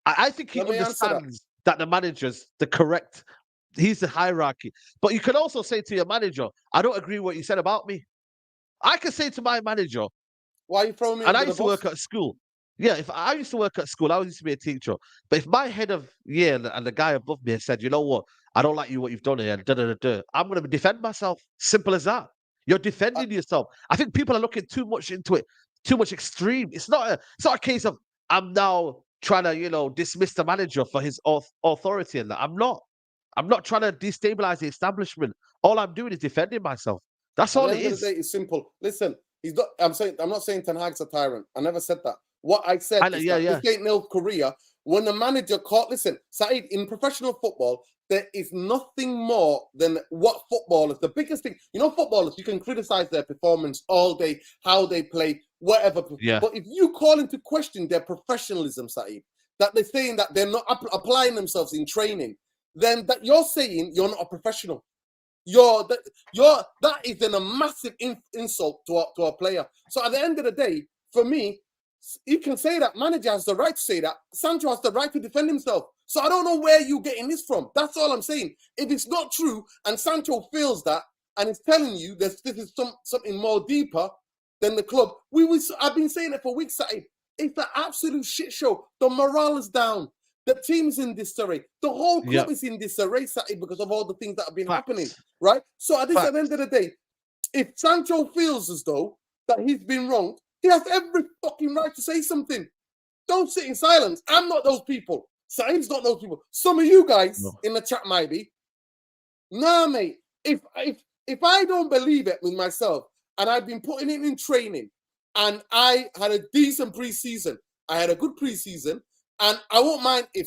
I think he understands that the manager's the correct. He's the hierarchy. But you can also say to your manager, I don't agree with what you said about me. I can say to my manager, why are you throwing me? And I used to work at school. Yeah, if I used to work at school, I used to be a teacher. But if my head of year and the guy above me said, you know what, I don't like you, what you've done here, and I'm going to defend myself. Simple as that. You're defending yourself. I think people are looking too much into it, too much extreme. It's not a case of I'm now trying to, dismiss the manager for his authority and that. I'm not trying to destabilize the establishment. All I'm doing is defending myself. That's all it is. At the end of the day, it's simple. Listen, I'm not saying Ten Hag's a tyrant. I never said that. What I said is that this ain't North Korea. When the manager listen, Saeed, in professional football, there is nothing more than what footballers, the biggest thing, footballers, you can criticize their performance all day, how they play, whatever. Yeah. But if you call into question their professionalism, Saeed, that they're saying that they're not applying themselves in training, then that you're saying you're not a professional. That is then a massive insult to a player. So at the end of the day, for me, you can say that manager has the right to say that. Sancho has the right to defend himself. So I don't know where you're getting this from. That's all I'm saying. If it's not true and Sancho feels that and is telling you that this is something more deeper than the club, I've been saying it for weeks. It's an absolute shit show. The morale is down. The team's in disarray. The whole club is in disarray, because of all the things that have been happening, right? So at the end of the day, if Sancho feels as though that he's been wronged, he has every fucking right to say something. Don't sit in silence. I'm not those people. Saeed's not those people. Some of you guys in the chat might be. Nah, mate. If I don't believe it with myself, and I've been putting it in training, and I had a decent preseason, I had a good preseason, and I won't mind if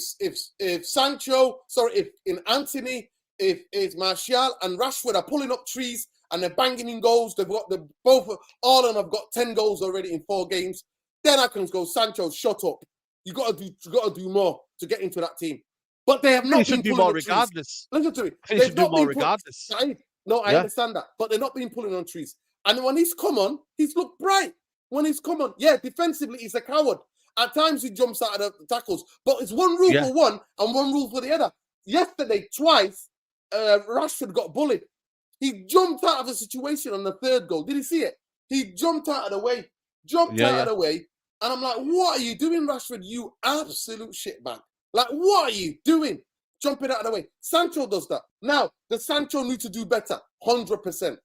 Antony, if Martial and Rashford are pulling up trees and they're banging in goals. All of them have got 10 goals already in 4 games. Then I can go, Sancho, shut up. You got to do more to get into that team. But they have not been pulling more regardless. Listen to me. They should do more regardless. No, I understand that, but they're not been pulling on trees. And when he's come on, he's looked bright. When he's come on, defensively he's a coward. At times he jumps out of the tackles, but it's one rule for one and one rule for the other. Yesterday, twice, Rashford got bullied. He jumped out of a situation on the 3rd goal. Did you see it? He jumped out of the way. And I'm like, what are you doing, Rashford? You absolute shitbag. Like, what are you doing? Jumping out of the way. Sancho does that. Now, does Sancho need to do better? 100%.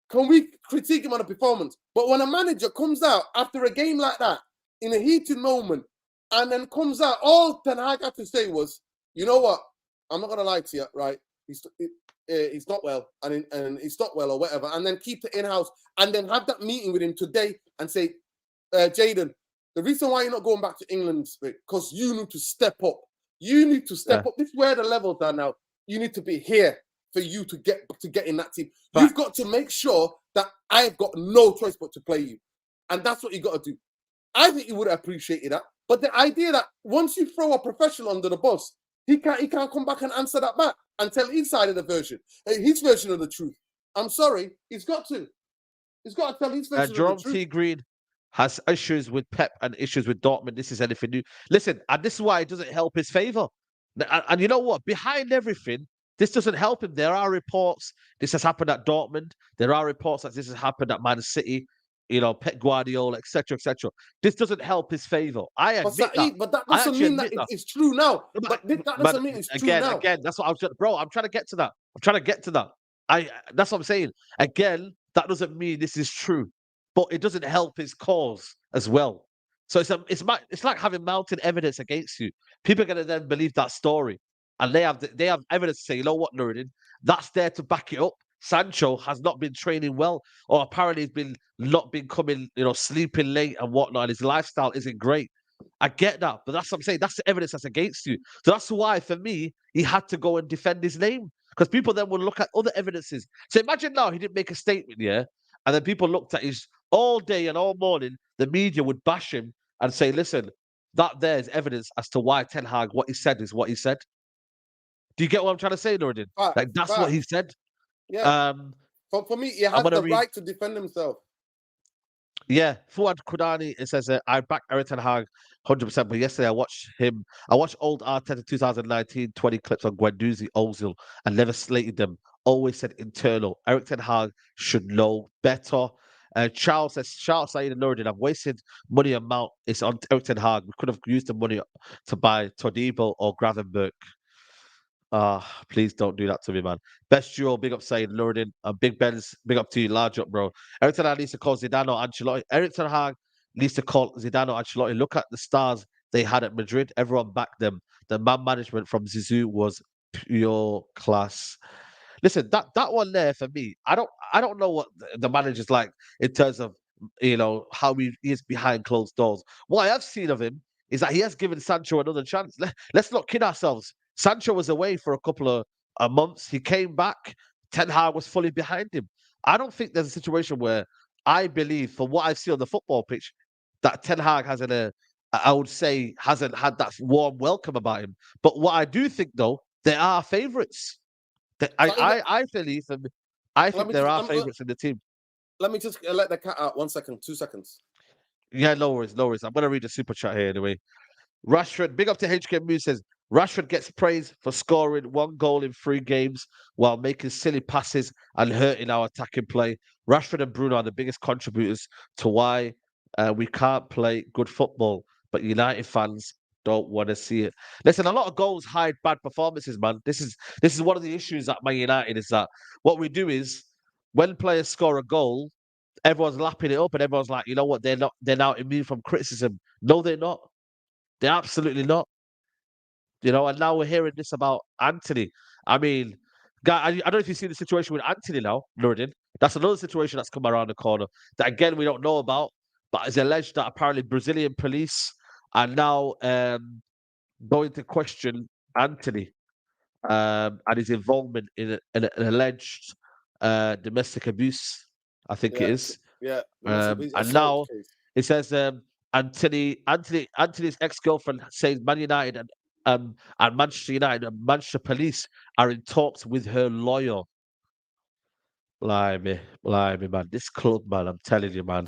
Can we critique him on a performance? But when a manager comes out after a game like that, in a heated moment, and then comes out, all Ten Hag had to say was, you know what? I'm not going to lie to you, right? He's not well, and he's not well or whatever, and then keep it in-house, and then have that meeting with him today and say, Jadon, the reason why you're not going back to England is because you need to step up. You need to step up. This is where the levels are now. You need to be here for you to get in that team. You've got to make sure that I've got no choice but to play you. And that's what you got to do. I think he would have appreciated that. But the idea that once you throw a professional under the bus, he can't come back and answer that back and tell his side of the version, his version of the truth. I'm sorry, he's got to. He's got to tell his version of the truth. Jerome T. Green has issues with Pep and issues with Dortmund. This is anything new. Listen, and this is why it doesn't help his favour. And you know what? Behind everything, this doesn't help him. There are reports this has happened at Dortmund. There are reports that this has happened at Man City. Pep Guardiola, etc., etc. This doesn't help his favor. I But admit that. Saeed, but that I doesn't actually mean that admit that. it's true now. No, But that but doesn't mean it's true again, now. that's what bro. I'm trying to get to that. I'm trying to get to that. That's what I'm saying. Again, that doesn't mean this is true, but it doesn't help his cause as well. So it's like having mounted evidence against you. People are gonna then believe that story, and they have evidence to say, you know what, Nuruddin, that's there to back it up. Sancho has not been training well, or apparently he's been not been coming, sleeping late and whatnot. And his lifestyle isn't great. I get that, but that's what I'm saying. That's the evidence that's against you. So that's why, for me, he had to go and defend his name because people then would look at other evidences. So imagine now he didn't make a statement, yeah, and then people looked at his all day and all morning. The media would bash him and say, "Listen, that there's evidence as to why Ten Hag what he said is what he said." Do you get what I'm trying to say, Nordin? Like that's what he said. Yeah. Um, For me, he I'm has gonna the read. right to defend himself. Yeah, Fuad Kudani, it says, I back Eric Ten Hag 100%, but yesterday I watched old Arteta 2019 20 clips on Guendouzi, Ozil, and never slated them. Always said internal. Eric Ten Hag should know better. Charles says, Charles Saeed and Nuruddin, I've wasted money amount. It's on Eric Ten Hag. We could have used the money to buy Todibo or Gravenberg. Please don't do that to me, man. Best duo, big up Saeed, Nuruddin, and Big Ben's, big up to you, large up, bro. Eric Ten Hag needs to call Zidane or Ancelotti. Eric Ten Hag needs to call Zidane or Ancelotti. Look at the stars they had at Madrid. Everyone backed them. The man management from Zizou was pure class. Listen, that one there for me, I don't know what the manager's like in terms of how he is behind closed doors. What I have seen of him is that he has given Sancho another chance. Let's not kid ourselves. Sancho was away for a couple of months. He came back. Ten Hag was fully behind him. I don't think there's a situation where I believe, for what I've seen on the football pitch, that Ten Hag I would say, hasn't had that warm welcome about him. But what I do think, though, there are favourites. I believe, I Let think me there just are favourites in the team. let me just let the cat out 1 second, 2 seconds. Yeah, no worries, no worries. I'm gonna read the super chat here anyway. Rashford, big up to HK Moose says Rashford gets praise for scoring 1 goal in 3 games while making silly passes and hurting our attacking play. Rashford and Bruno are the biggest contributors to why we can't play good football, but United fans don't want to see it. Listen, a lot of goals hide bad performances, man. This is one of the issues at Man United is that what we do is when players score a goal, everyone's lapping it up and everyone's like, you know what, they're now immune from criticism. No, they're not. They're absolutely not. And now we're hearing this about Antony. I mean, guy, I don't know if you've seen the situation with Antony now, Nuruddin. That's another situation that's come around the corner that again we don't know about, but it's alleged that apparently Brazilian police are now going to question Antony and his involvement in an alleged domestic abuse. I think it Yeah, is. yeah. And Assault now case. it says Anthony's ex-girlfriend says Man United and Manchester United and Manchester Police are in talks with her lawyer. Blimey, blimey, man. This club, man, I'm telling you, man,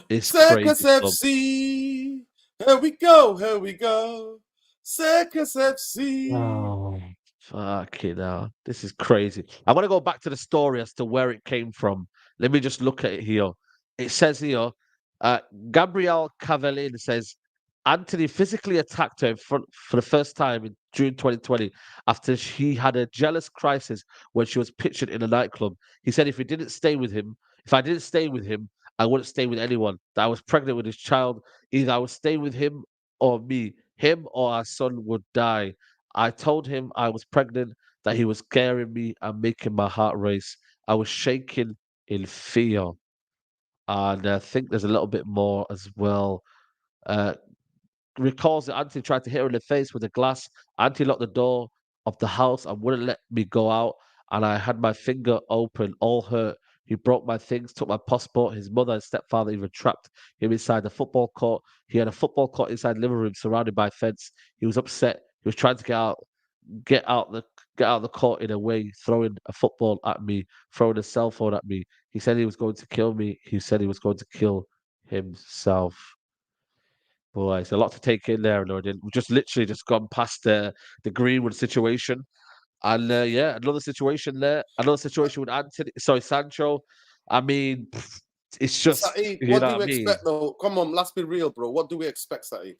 it's Circus crazy club. FC. Here we go. Here we go. Circus FC. Oh, fucking hell. This is crazy. I want to go back to the story as to where it came from. Let me just look at it here. It says here, uh, Gabrielle Cavallin says, Anthony physically attacked her in front for the first time in June 2020 after he had a jealous crisis when she was pictured in a nightclub. He said, if I didn't stay with him, I wouldn't stay with anyone. That I was pregnant with his child. Either I would stay with him or me. Him or our son would die. I told him I was pregnant, that he was scaring me and making my heart race. I was shaking in fear. And I think there's a little bit more as well. Uh, Recalls that Anthony tried to hit her in the face with a glass. Anthony locked the door of the house and wouldn't let me go out. And I had my finger open, all hurt. He broke my things, took my passport. His mother and stepfather even trapped him inside the football court. He had a football court inside the living room surrounded by fence. He was upset. He was trying to get out the get out of the court in a way, throwing a football at me, throwing a cell phone at me. He said he was going to kill me. He said he was going to kill himself. Boy, it's a lot to take in there, Lord. We've just literally just gone past the Greenwood situation. And yeah, another situation there. Another situation with Antony, sorry, Sancho. I mean, It's just, Saeed, you what know do what we I mean? expect though? Come on, let's be real, bro. What do we expect, Saeed?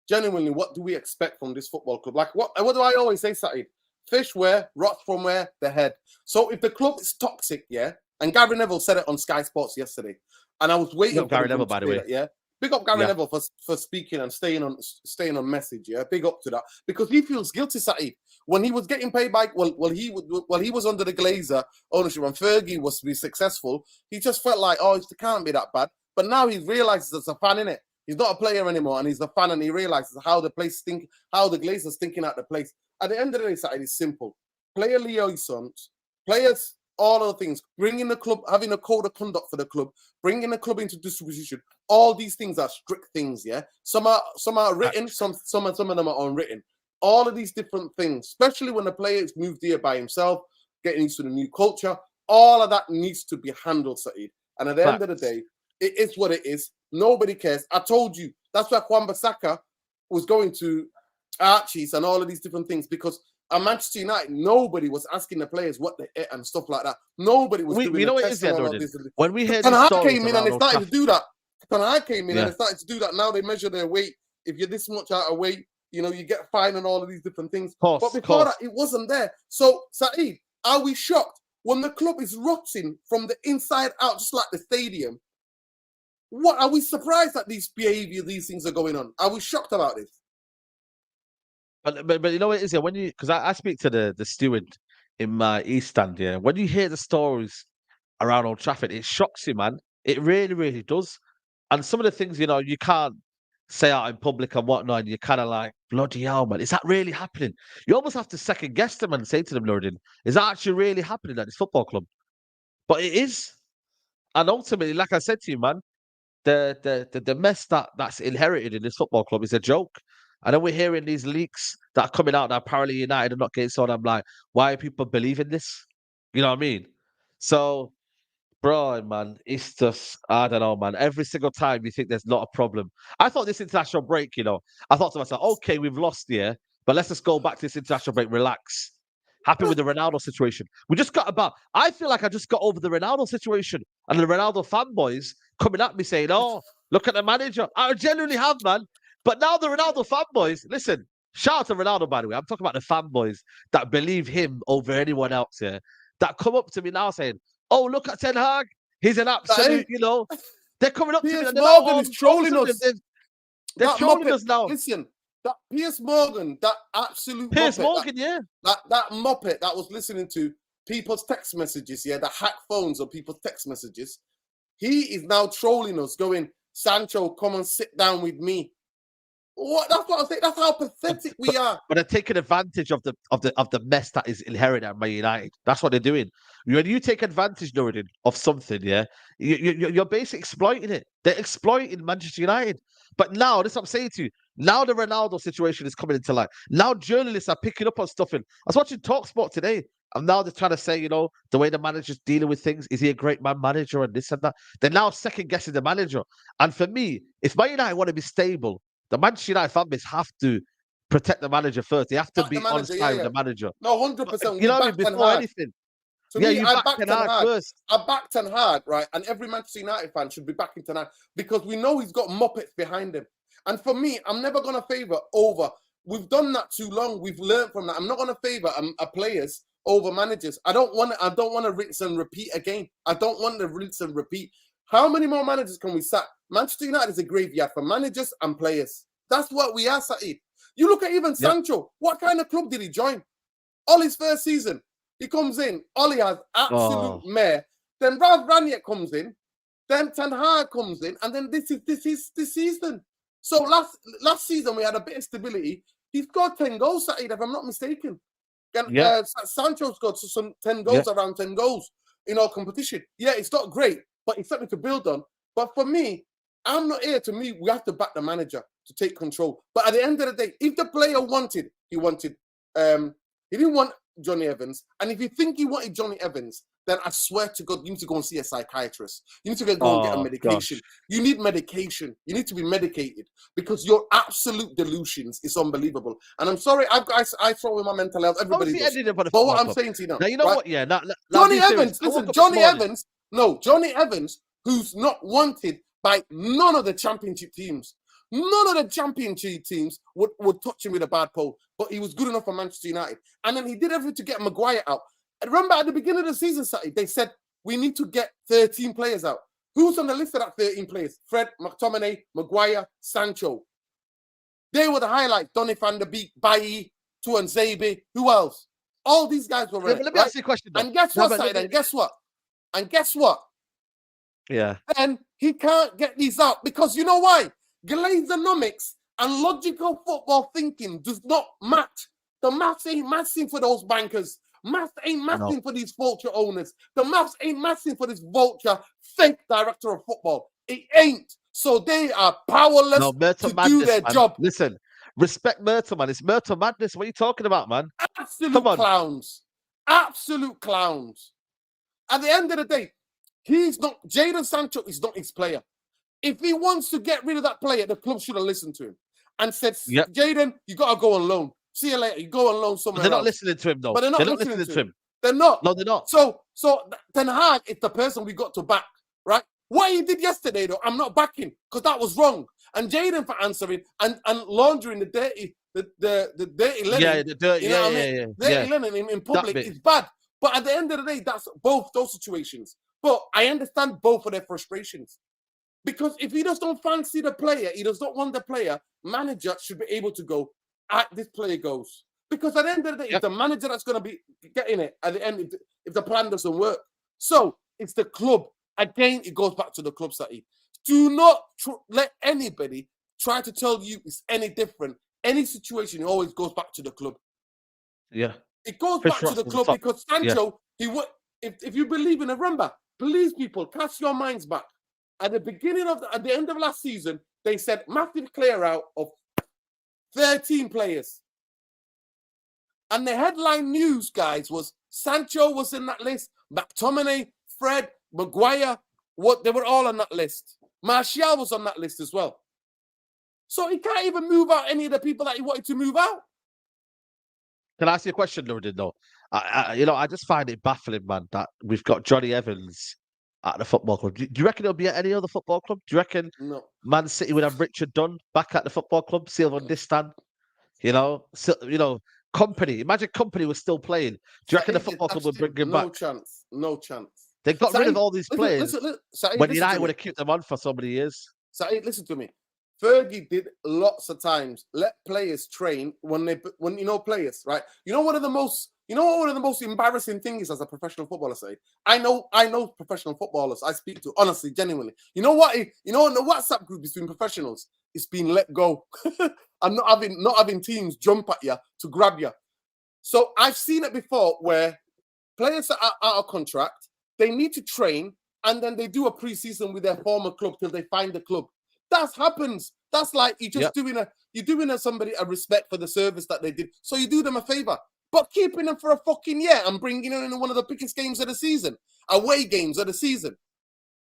Genuinely, what do we expect from this football club? Like, what do I always say, Saeed? Fish where, rots from where? The head. So if the club is toxic, yeah, and Gary Neville said it on Sky Sports yesterday, and I was waiting for Gary him Neville, to by the say way. that, yeah. Big up Gary Yeah. Neville for speaking and staying on message, yeah. Big up to that, because he feels guilty, Saeed. When he was getting paid by he was under the Glazer ownership and Fergie was to be successful, he just felt like, oh, it can't be that bad. But now he realizes there's a fan in it. He's not a player anymore, and he's a fan, and he realizes how the Glazers thinking out the place. At the end of the day, Saeed, it's simple. Player liaisons, players, all of the things, bringing the club, having a code of conduct for the club, bringing the club into distribution. All these things are strict things, yeah. Some are written, some of them are unwritten. All of these different things, especially when the player is moved here by himself, getting used to the new culture, all of that needs to be handled, Saeed. And at the end of the day, it is what it is. Nobody cares. I told you that's why Wan-Bissaka was going to Archie's and all of these different things, because at Manchester United, nobody was asking the players what they ate and stuff like that. Nobody was doing know the what it is, testing and all Jordan? this. When we hear Ten these Hag stories came in and around they Old started to Trafford, do that. Ten Hag came in Yeah. and they started to do that. Now they measure their weight. If you're this much out of weight, you know, you get fined and all of these different things. But before that, it wasn't there. So, Saeed, are we shocked when the club is rotting from the inside out, just like the stadium? What are we surprised that these things are going on? Are we shocked about this? But you know what it is, yeah, when you, because I speak to the steward in my East Stand, yeah, when you hear the stories around Old Trafford, it shocks you, man. It really, really does. And some of the things, you know, you can't say out in public and whatnot, and you're kind of like, bloody hell, man, is that really happening? You almost have to second guess them and say to them, Nordin, is that actually really happening at this football club? But it is. And ultimately, like I said to you, man, the mess that's inherited in this football club is a joke. And then we're hearing these leaks that are coming out that apparently United are not getting sold. I'm like, why are people believing this? You know what I mean? So, bro, man, it's just, I don't know, man. Every single time you think there's not a problem. I thought this international break, you know, I thought to myself, okay, we've lost here, but let's just go back to this international break, relax. Happy with the Ronaldo situation. I feel like I just got over the Ronaldo situation and the Ronaldo fanboys coming at me saying, oh, look at the manager. I genuinely have, man. But now the Ronaldo fanboys, listen, shout out to Ronaldo, by the way. I'm talking about the fanboys that believe him over anyone else here, that come up to me now saying, oh, look at Ten Hag. He's an absolute, you know, they're coming up to me and they're Morgan is trolling us. They're trolling us now. Listen, that Piers Morgan, that absolute Piers muppet, Morgan, yeah. That muppet that was listening to people's text messages, yeah, the hack phones of people's text messages. He is now trolling us, going, Sancho, come and sit down with me. What? That's what I'm saying. That's how pathetic we are. But they're taking advantage of the mess that is inherited at Man United. That's what they're doing. When you take advantage, Norrin, of something, yeah, you're basically exploiting it. They're exploiting Manchester United. But now, this is what I'm saying to you. Now the Ronaldo situation is coming into light. Now journalists are picking up on stuff. I was watching TalkSport today, and now they're trying to say, you know, the way the manager's dealing with things, is he a great man manager and this and that? They're now second guessing the manager. And for me, if Man United want to be stable, the Manchester United fan base have to protect the manager first. They have to be on side with the manager. No, 100%. You know what I mean? Before anything. To me, you back Ten Hag first. I back Ten Hag, right? And every Manchester United fan should be backing Ten Hag because we know he's got muppets behind him. And for me, I'm never going to favour over. We've done that too long. We've learned from that. I'm not going to favour players over managers. I don't want to rinse and repeat again. I don't want to rinse and repeat. How many more managers can we sack? Manchester United is a graveyard for managers and players. That's what we are, Saeed. You look at even Sancho. What kind of club did he join? Ollie's first season. He comes in. Ollie has absolute mare. Then Ralph Ranieri comes in. Then Ten Hag comes in. And then this is season. So last season we had a bit of stability. He scored 10 goals, Saeed, if I'm not mistaken. And Sancho scored some 10 goals, around 10 goals in our competition. Yeah, it's not great, but it's something to build on. But for me, I'm not here. To me, we have to back the manager to take control. But at the end of the day, if the player wanted, he didn't want Johnny Evans. And if you think he wanted Johnny Evans, then I swear to God, you need to go and see a psychiatrist. You need to go and get a medication. Gosh. You need medication. You need to be medicated because your absolute delusions is unbelievable. And I'm sorry, I throw in my mental health. Everybody does. But what I'm saying to you now, you know what? Yeah, Johnny Evans. Listen, Johnny Evans. No, Johnny Evans who's not wanted by none of the championship teams. None of the championship teams would touch him with a bad pole, but he was good enough for Manchester United. And then he did everything to get Maguire out. And remember at the beginning of the season, they said, we need to get 13 players out. Who's on the list of that 13 players? Fred, McTominay, Maguire, Sancho. They were the highlights. Donny van der Beek, Bailly, Tuanzebe. Who else? All these guys were Let me ask you a question, though. And guess what, Saeed? And guess what? And guess what? Yeah. And he can't get these out because you know why? Glazonomics and logical football thinking does not match. The maths ain't matching for those bankers. Maths ain't matching for these vulture owners. The maths ain't matching for this vulture fake director of football. It ain't. So they are powerless to do their job. Listen, respect Myrtle, man. It's Myrtle madness. What are you talking about, man? Absolute clowns. Absolute clowns. At the end of the day, Jadon Sancho is not his player. If he wants to get rid of that player, the club should have listened to him and said, Jadon, you got to go on loan. See you later. You go on loan somewhere else. They're not listening to him, though. But they're not listening to him. They're not. No, they're not. So Ten Hag is the person we got to back, right? What he did yesterday, though, I'm not backing because that was wrong. And Jadon for answering and laundering the dirty linen. Yeah, the dirty, dirty linen in public is bad. But at the end of the day, that's both those situations. But I understand both of their frustrations. Because if he just don't fancy the player, he does not want the player, manager should be able to go, this player goes. Because at the end of the day, it's the manager that's going to be getting it at the end if the plan doesn't work. So it's the club. Again, it goes back to the club, Saeed. Do not let anybody try to tell you it's any different. Any situation, it always goes back to the club. Yeah. It goes back to the club because Sancho, if you believe in it, remember, please, people, cast your minds back. At the end of last season, they said massive clear out of 13 players. And the headline news, guys, was Sancho was in that list, McTominay, Fred, Maguire, they were all on that list. Martial was on that list as well. So he can't even move out any of the people that he wanted to move out. Can I ask you a question, Nuruddin, though? I just find it baffling, man, that we've got Johnny Evans at the football club. Do you reckon it'll be at any other football club? Do you reckon Man City would have Richard Dunn back at the football club? Silvan Distan? Company. Imagine Company was still playing. Do you reckon the football club would bring him back? No chance. They got rid of all these players Saeed, when United would have kept them on for so many years. Saeed, listen to me. Fergie did lots of times let players train when players, right? One of the most embarrassing things as a professional footballer, say, I know professional footballers I speak to, honestly, genuinely. In the WhatsApp group between professionals, it's been let go. and not having teams jump at you to grab you. So I've seen it before where players are out of contract, they need to train, and then they do a pre-season with their former club till they find a club. That happens. That's like you're doing somebody a respect for the service that they did. So you do them a favor. But keeping them for a fucking year and bringing them in one of the biggest games of the season, away games of the season.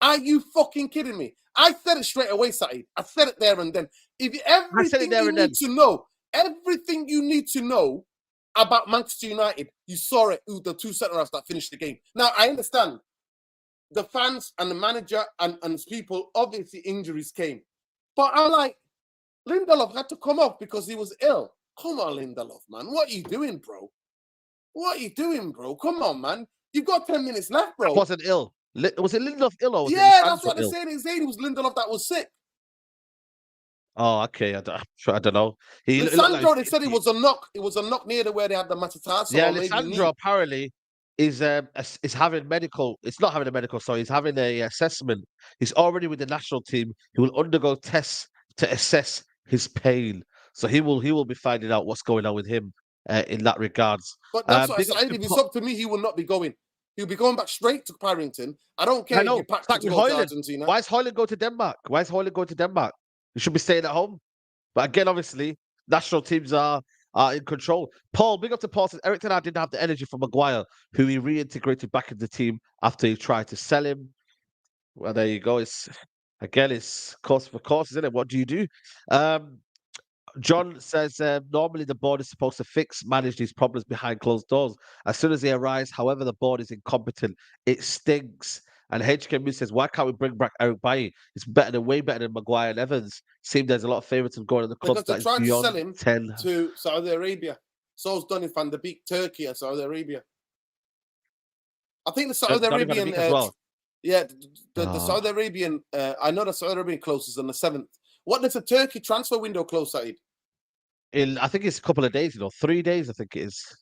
Are you fucking kidding me? I said it straight away, Saeed. I said it there and then. Everything you need to know about Manchester United, you saw it with the two centre-halves that finished the game. Now, I understand the fans and the manager and people, obviously injuries came. But I'm like, Lindelof had to come off because he was ill. Come on, Lindelof, man. What are you doing, bro? Come on, man. You've got 10 minutes left, bro. Wasn't ill. Was it Lindelof ill or was that's what they're saying. They're saying it was Lindelof that was sick. Oh, okay. I don't know. Lisandro, they said it was a knock. It was a knock near to where they had the metatarsal. Yeah, Lisandro apparently is having medical. It's not having a medical. Sorry, he's having a assessment. He's already with the national team. He will undergo tests to assess his pain. So he will be finding out what's going on with him in that regards. But that's what I said. If it's up to me, he will not be going. He'll be going back straight to Paddington. I don't care if you pack to go to Argentina. Why is Højlund going to Denmark? He should be staying at home. But again, obviously, national teams are in control. Paul, big up to Paul, says Eric Ten Hag didn't have the energy for Maguire, who he reintegrated back in the team after he tried to sell him. Well, there you go. It's course for course, isn't it? What do you do? John says, normally the board is supposed to manage these problems behind closed doors. As soon as they arise, however, the board is incompetent. It stinks. And HKM says, why can't we bring back Eric Bailly? It's way better than Maguire and Evans. Seems there's a lot of favourites going in the club because that they're is trying to beyond sell him 10. to Saudi Arabia. So's Donny van de Beek, Turkey and Saudi Arabia. I think the Saudi Arabian, as well. yeah, the Saudi Arabian. I know the Saudi Arabian closes on the 7th. What does the Turkey transfer window close, Saeed? I think it's a couple of days, 3 days. I think it is.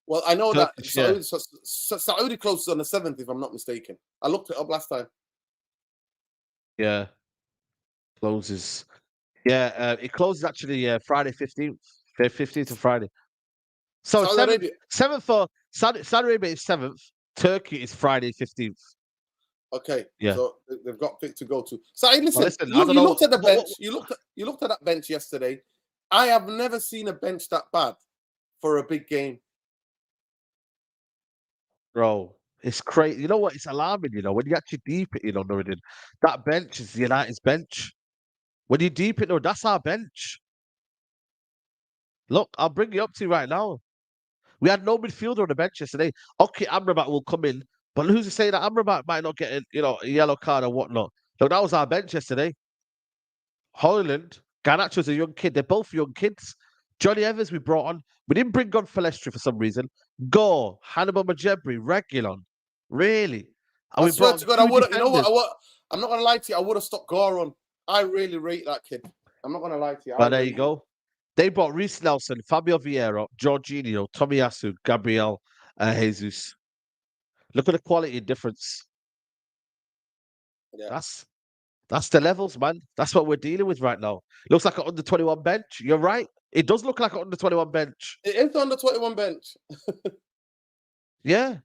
Well, I know Turkish, that Saudi closes on the 7th, if I'm not mistaken. I looked it up last time. Yeah, closes. Yeah, it closes actually Friday 15th. 15th of Friday. So seventh for Saudi Arabia is 7th. Turkey is Friday 15th. Okay, yeah. So they've got bit to go to. So listen, listen, you looked at the bench. You looked at that bench yesterday. I have never seen a bench that bad for a big game. Bro, it's crazy. You know what? It's alarming, when you actually deep it, Nuruddin. That bench is United's bench. When you deep it, that's our bench. Look, I'll bring it up to you right now. We had no midfielder on the bench yesterday. Okay, Amrabat will come in, but who's to say that Amrabat might not get a yellow card or whatnot? Look, that was our bench yesterday. Hoyland, Garnacho's a young kid. They're both young kids. Johnny Evans we brought on. We didn't bring on Falestri for some reason. Gore, Hannibal Majebri, Reguilon. Really? And I swear to God, I would have. You know what? I'm not gonna lie to you. I would have stuck Gore on. I really rate that kid. I'm not gonna lie to you. But there you go. They brought Reece Nelson, Fabio Vieira, Jorginho, Tomiyasu, Gabriel, Jesus. Look at the quality difference. Yeah. That's the levels, man. That's what we're dealing with right now. Looks like an under 21 bench. You're right. It does look like an under 21 bench. It is under 21 bench. Yeah.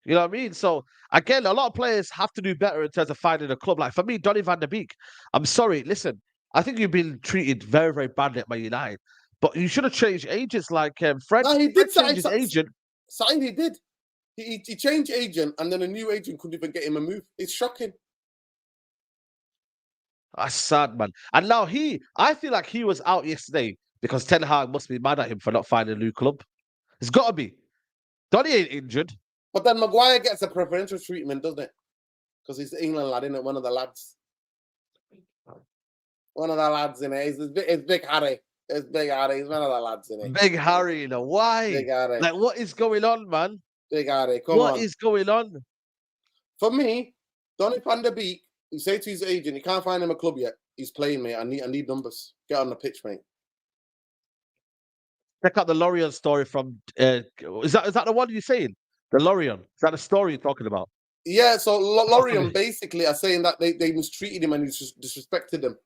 You know what I mean? So, again, a lot of players have to do better in terms of finding a club. Like, for me, Donny van der Beek, I'm sorry. Listen, I think you've been treated very, very badly at Man United. But you should have changed agents like Fred. No, he did change his agent. Something he did. He changed agent, and then a new agent couldn't even get him a move. It's shocking. That's sad, man. And now I feel like he was out yesterday because Ten Hag must be mad at him for not finding a new club. It's got to be. Donny ain't injured. But then Maguire gets a preferential treatment, doesn't it? Because he's the England lad, isn't it? One of the lads. One of the lads in it. It's Big Harry. It's Big Harry. He's one of the lads in it. Big Harry, why? Big Harry. Like, what is going on, man? Big Harry, come on. What is going on? For me, Donny van der Beek, he say to his agent, he can't find him a club yet. He's playing, mate. I need numbers. Get on the pitch, mate. Check out the Lorient story from. Is that the one you're saying? The Lorient. Is that the story you're talking about? Yeah. So Lorient basically are saying that they mistreated him and he disrespected them.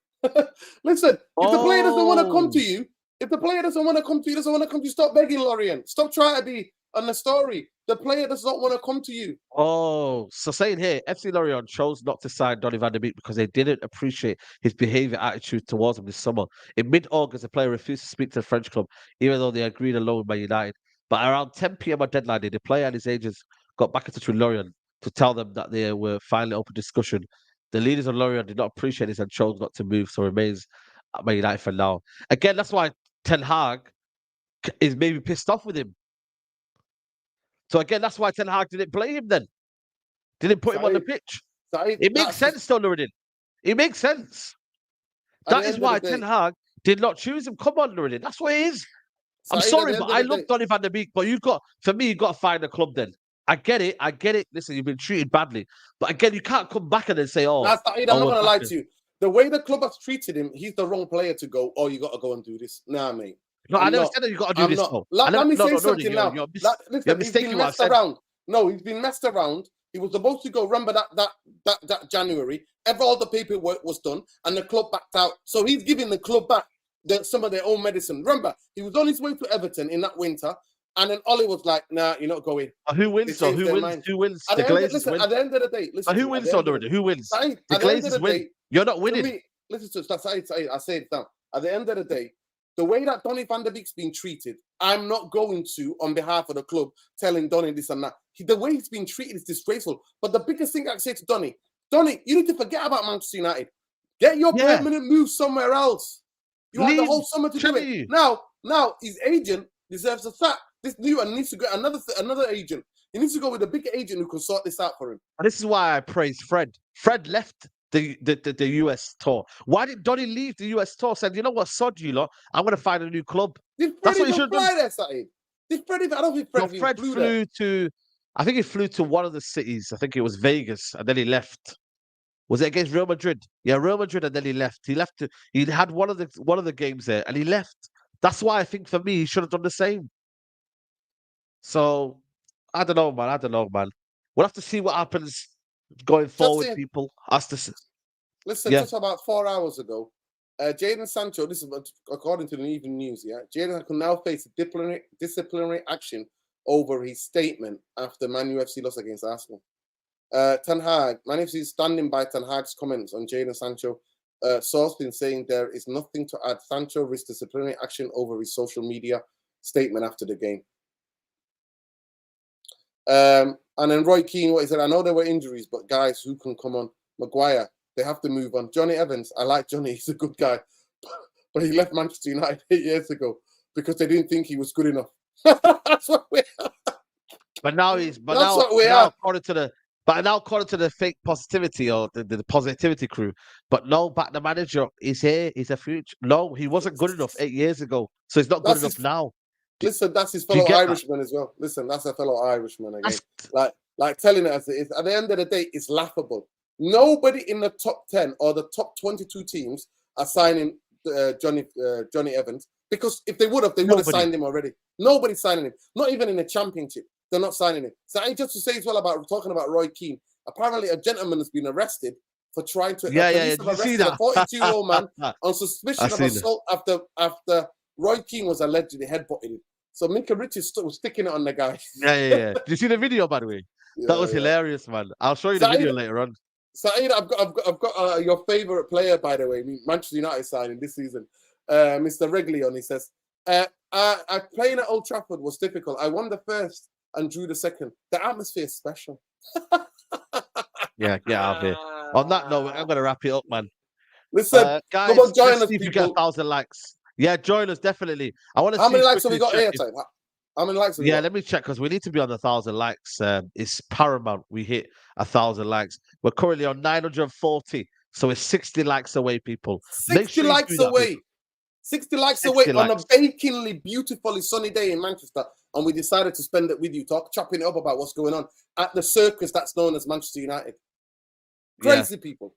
Listen, if the player doesn't want to come to you, doesn't want to come to you, stop begging Lorient. Stop trying to be on the story. The player does not want to come to you. Oh, so saying here, FC Lorient chose not to sign Donny van der Beek because they didn't appreciate his behaviour attitude towards him this summer. In mid-August, the player refused to speak to the French club, even though they agreed a loan with Man United. But around 10 p.m. on deadline day, the player and his agents got back in touch with Lorient to tell them that they were finally open discussion. The leaders of Lorient did not appreciate this and chose not to move, so remains at Man United for now. Again, that's why Ten Hag is maybe pissed off with him. So again, that's why Ten Hag didn't play him then. Didn't put him on the pitch. It makes sense, though, Nuruddin. It makes sense. That is why Ten Hag did not choose him. Come on, Nuruddin. That's what it is. I'm sorry, but I love Donny van der Beek. But you've got to find a club then. I get it. Listen, you've been treated badly. But again, you can't come back and then say, I'm not going to lie to you. The way the club has treated him, he's the wrong player to go, you got to go and do this. Nah, mate. No, I never said that you got to do this. Let me say something now. You're mistaking he's been what messed around. No, he's been messed around. He was supposed to go. Remember that January, all the paperwork was done, and the club backed out. So he's giving the club back some of their own medicine. Remember, he was on his way to Everton in that winter, and then Ollie was like, "Nah, you're not going." Who wins? So who wins? Who wins? At the end of the day, listen. Who wins? Who wins? The Glazers win. You're not winning. Listen to that. I say it down. At the end of the day, the way that Donny van der Beek's been treated, I'm not going to, on behalf of the club, telling Donny this and that. The way he's been treated is disgraceful. But the biggest thing I say to Donny, you need to forget about Manchester United. Get your permanent move somewhere else. You have the whole summer to do it. Now, his agent deserves a sack. This new one needs to get another agent. He needs to go with a big agent who can sort this out for him. And this is why I praise Fred. Fred left the US tour. Why did Donny leave the US tour? Said, you know what, sod you lot, I'm going to find a new club. Did Fred That's what he even should have fly done. there, Saeed? Did Fred even? I don't think Fred even Fred flew there. I think he flew to one of the cities. I think it was Vegas, and then he left. Was it against Real Madrid? Yeah, Real Madrid, and then he left. He had one of the games there, and he left. That's why I think for me he should have done the same. So I don't know, man. We'll have to see what happens going forward, people. Listen, just about 4 hours ago, Jadon Sancho, this is according to the Evening News, yeah, Jadon can now face disciplinary action over his statement after Man UFC loss against Arsenal. Ten Hag, Man UFC is standing by Ten Hag's comments on Jadon Sancho. Source been saying there is nothing to add. Sancho risked disciplinary action over his social media statement after the game. And then Roy Keane, what he said, I know there were injuries, but guys, who can come on? Maguire, they have to move on. Johnny Evans, I like Johnny, he's a good guy. But he left Manchester United 8 years ago because they didn't think he was good enough. That's what we are. But now according to the fake positivity or the positivity crew, but no, back the manager is here, he's a future. No, he wasn't good enough 8 years ago, so he's not good enough now. Listen, that's his fellow Irishman as well. Listen, that's a fellow Irishman again. Like telling it as it is. At the end of the day, it's laughable. Nobody in the top 10 or the top 22 teams are signing Johnny Evans, because if they would have, signed him already. Nobody's signing him. Not even in the championship. They're not signing him. So I just to say as well about talking about Roy Keane. Apparently, a gentleman has been arrested for trying to arrested a 42-year-old man on suspicion of assault after Roy Keane was allegedly headbutting him. So Minka Richards was sticking it on the guy. Yeah. Did you see the video, by the way? That was hilarious, man. I'll show you the video later on. Saeed, I've got your favorite player, by the way, Manchester United signing this season, Mr. Reglion. He says, playing at Old Trafford was difficult. I won the first and drew the second. The atmosphere is special. Yeah, get out of here. On that note, I'm going to wrap it up, man. Listen, guys, come on, join us, see if you get 1,000 likes. Yeah, join us, definitely. I want to see how many likes have we got here, Type? How many likes have we got? Let me check, because we need to be on 1,000 likes. It's paramount we hit 1,000 likes. We're currently on 940, so it's 60 likes away, people. 60 likes away. 60 likes away on a bakingly, beautifully sunny day in Manchester, and we decided to spend it with you, chopping it up about what's going on at the circus that's known as Manchester United. Crazy people.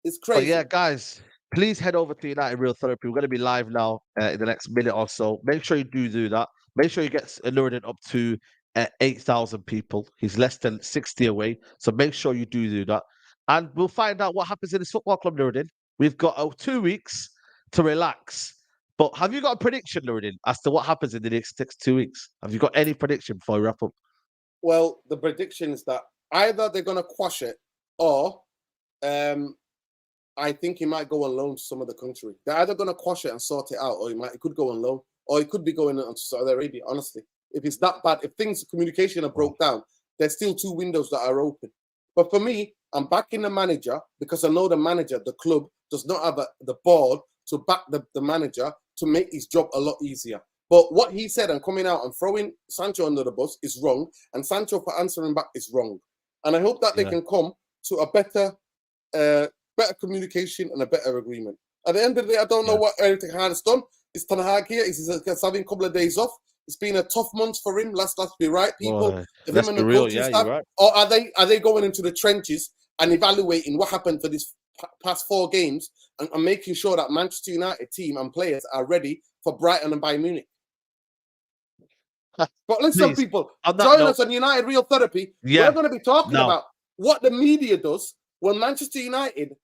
It's crazy. But yeah, guys, please head over to United Real Therapy. We're going to be live now in the next minute or so. Make sure you do that. Make sure you get Nuruddin up to 8,000 people. He's less than 60 away. So make sure you do that. And we'll find out what happens in this football club, Nuruddin. We've got 2 weeks to relax. But have you got a prediction, Nuruddin, as to what happens in the next 2 weeks? Have you got any prediction before we wrap up? Well, the prediction is that either they're going to quash it, or I think he might go on loan to some of the country. They're either going to quash it and sort it out, or it could go on loan, or it could be going on to Saudi Arabia, honestly. If it's that bad, if communication are broke down, there's still 2 windows that are open. But for me, I'm backing the manager because I know the manager, the club, does not have the board to back the manager to make his job a lot easier. But what he said and coming out and throwing Sancho under the bus is wrong, and Sancho for answering back is wrong. And I hope that they can come to a better communication and a better agreement. At the end of the day, I don't know what Eric Ten Hag has done. It's Ten Hag here. He's having a couple of days off. It's been a tough month for him. Let's be right, people. Let's be real. Yeah, you're right. Or are they going into the trenches and evaluating what happened for this past 4 games and making sure that Manchester United team and players are ready for Brighton and Bayern Munich? But listen, people, join us on United Real Therapy. We're going to be talking about what the media does when Manchester United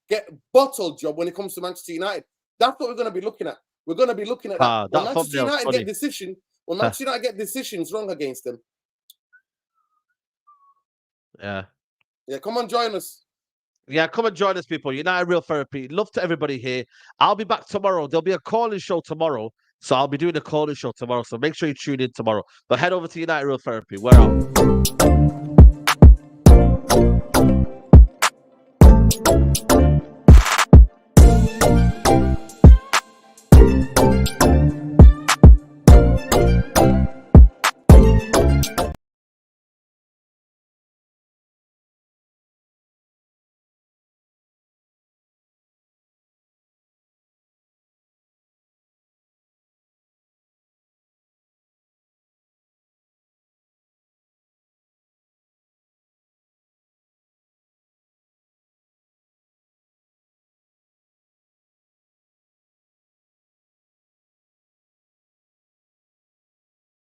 get bottled job when it comes to Manchester United. That's what we're going to be looking at. We're going to be looking at that. When Manchester United get decisions wrong against them. Yeah, come on, join us. Yeah, come and join us, people. United Real Therapy. Love to everybody here. I'll be back tomorrow. There'll be a calling show tomorrow. So I'll be doing a calling show tomorrow. So make sure you tune in tomorrow. But head over to United Real Therapy. We're out.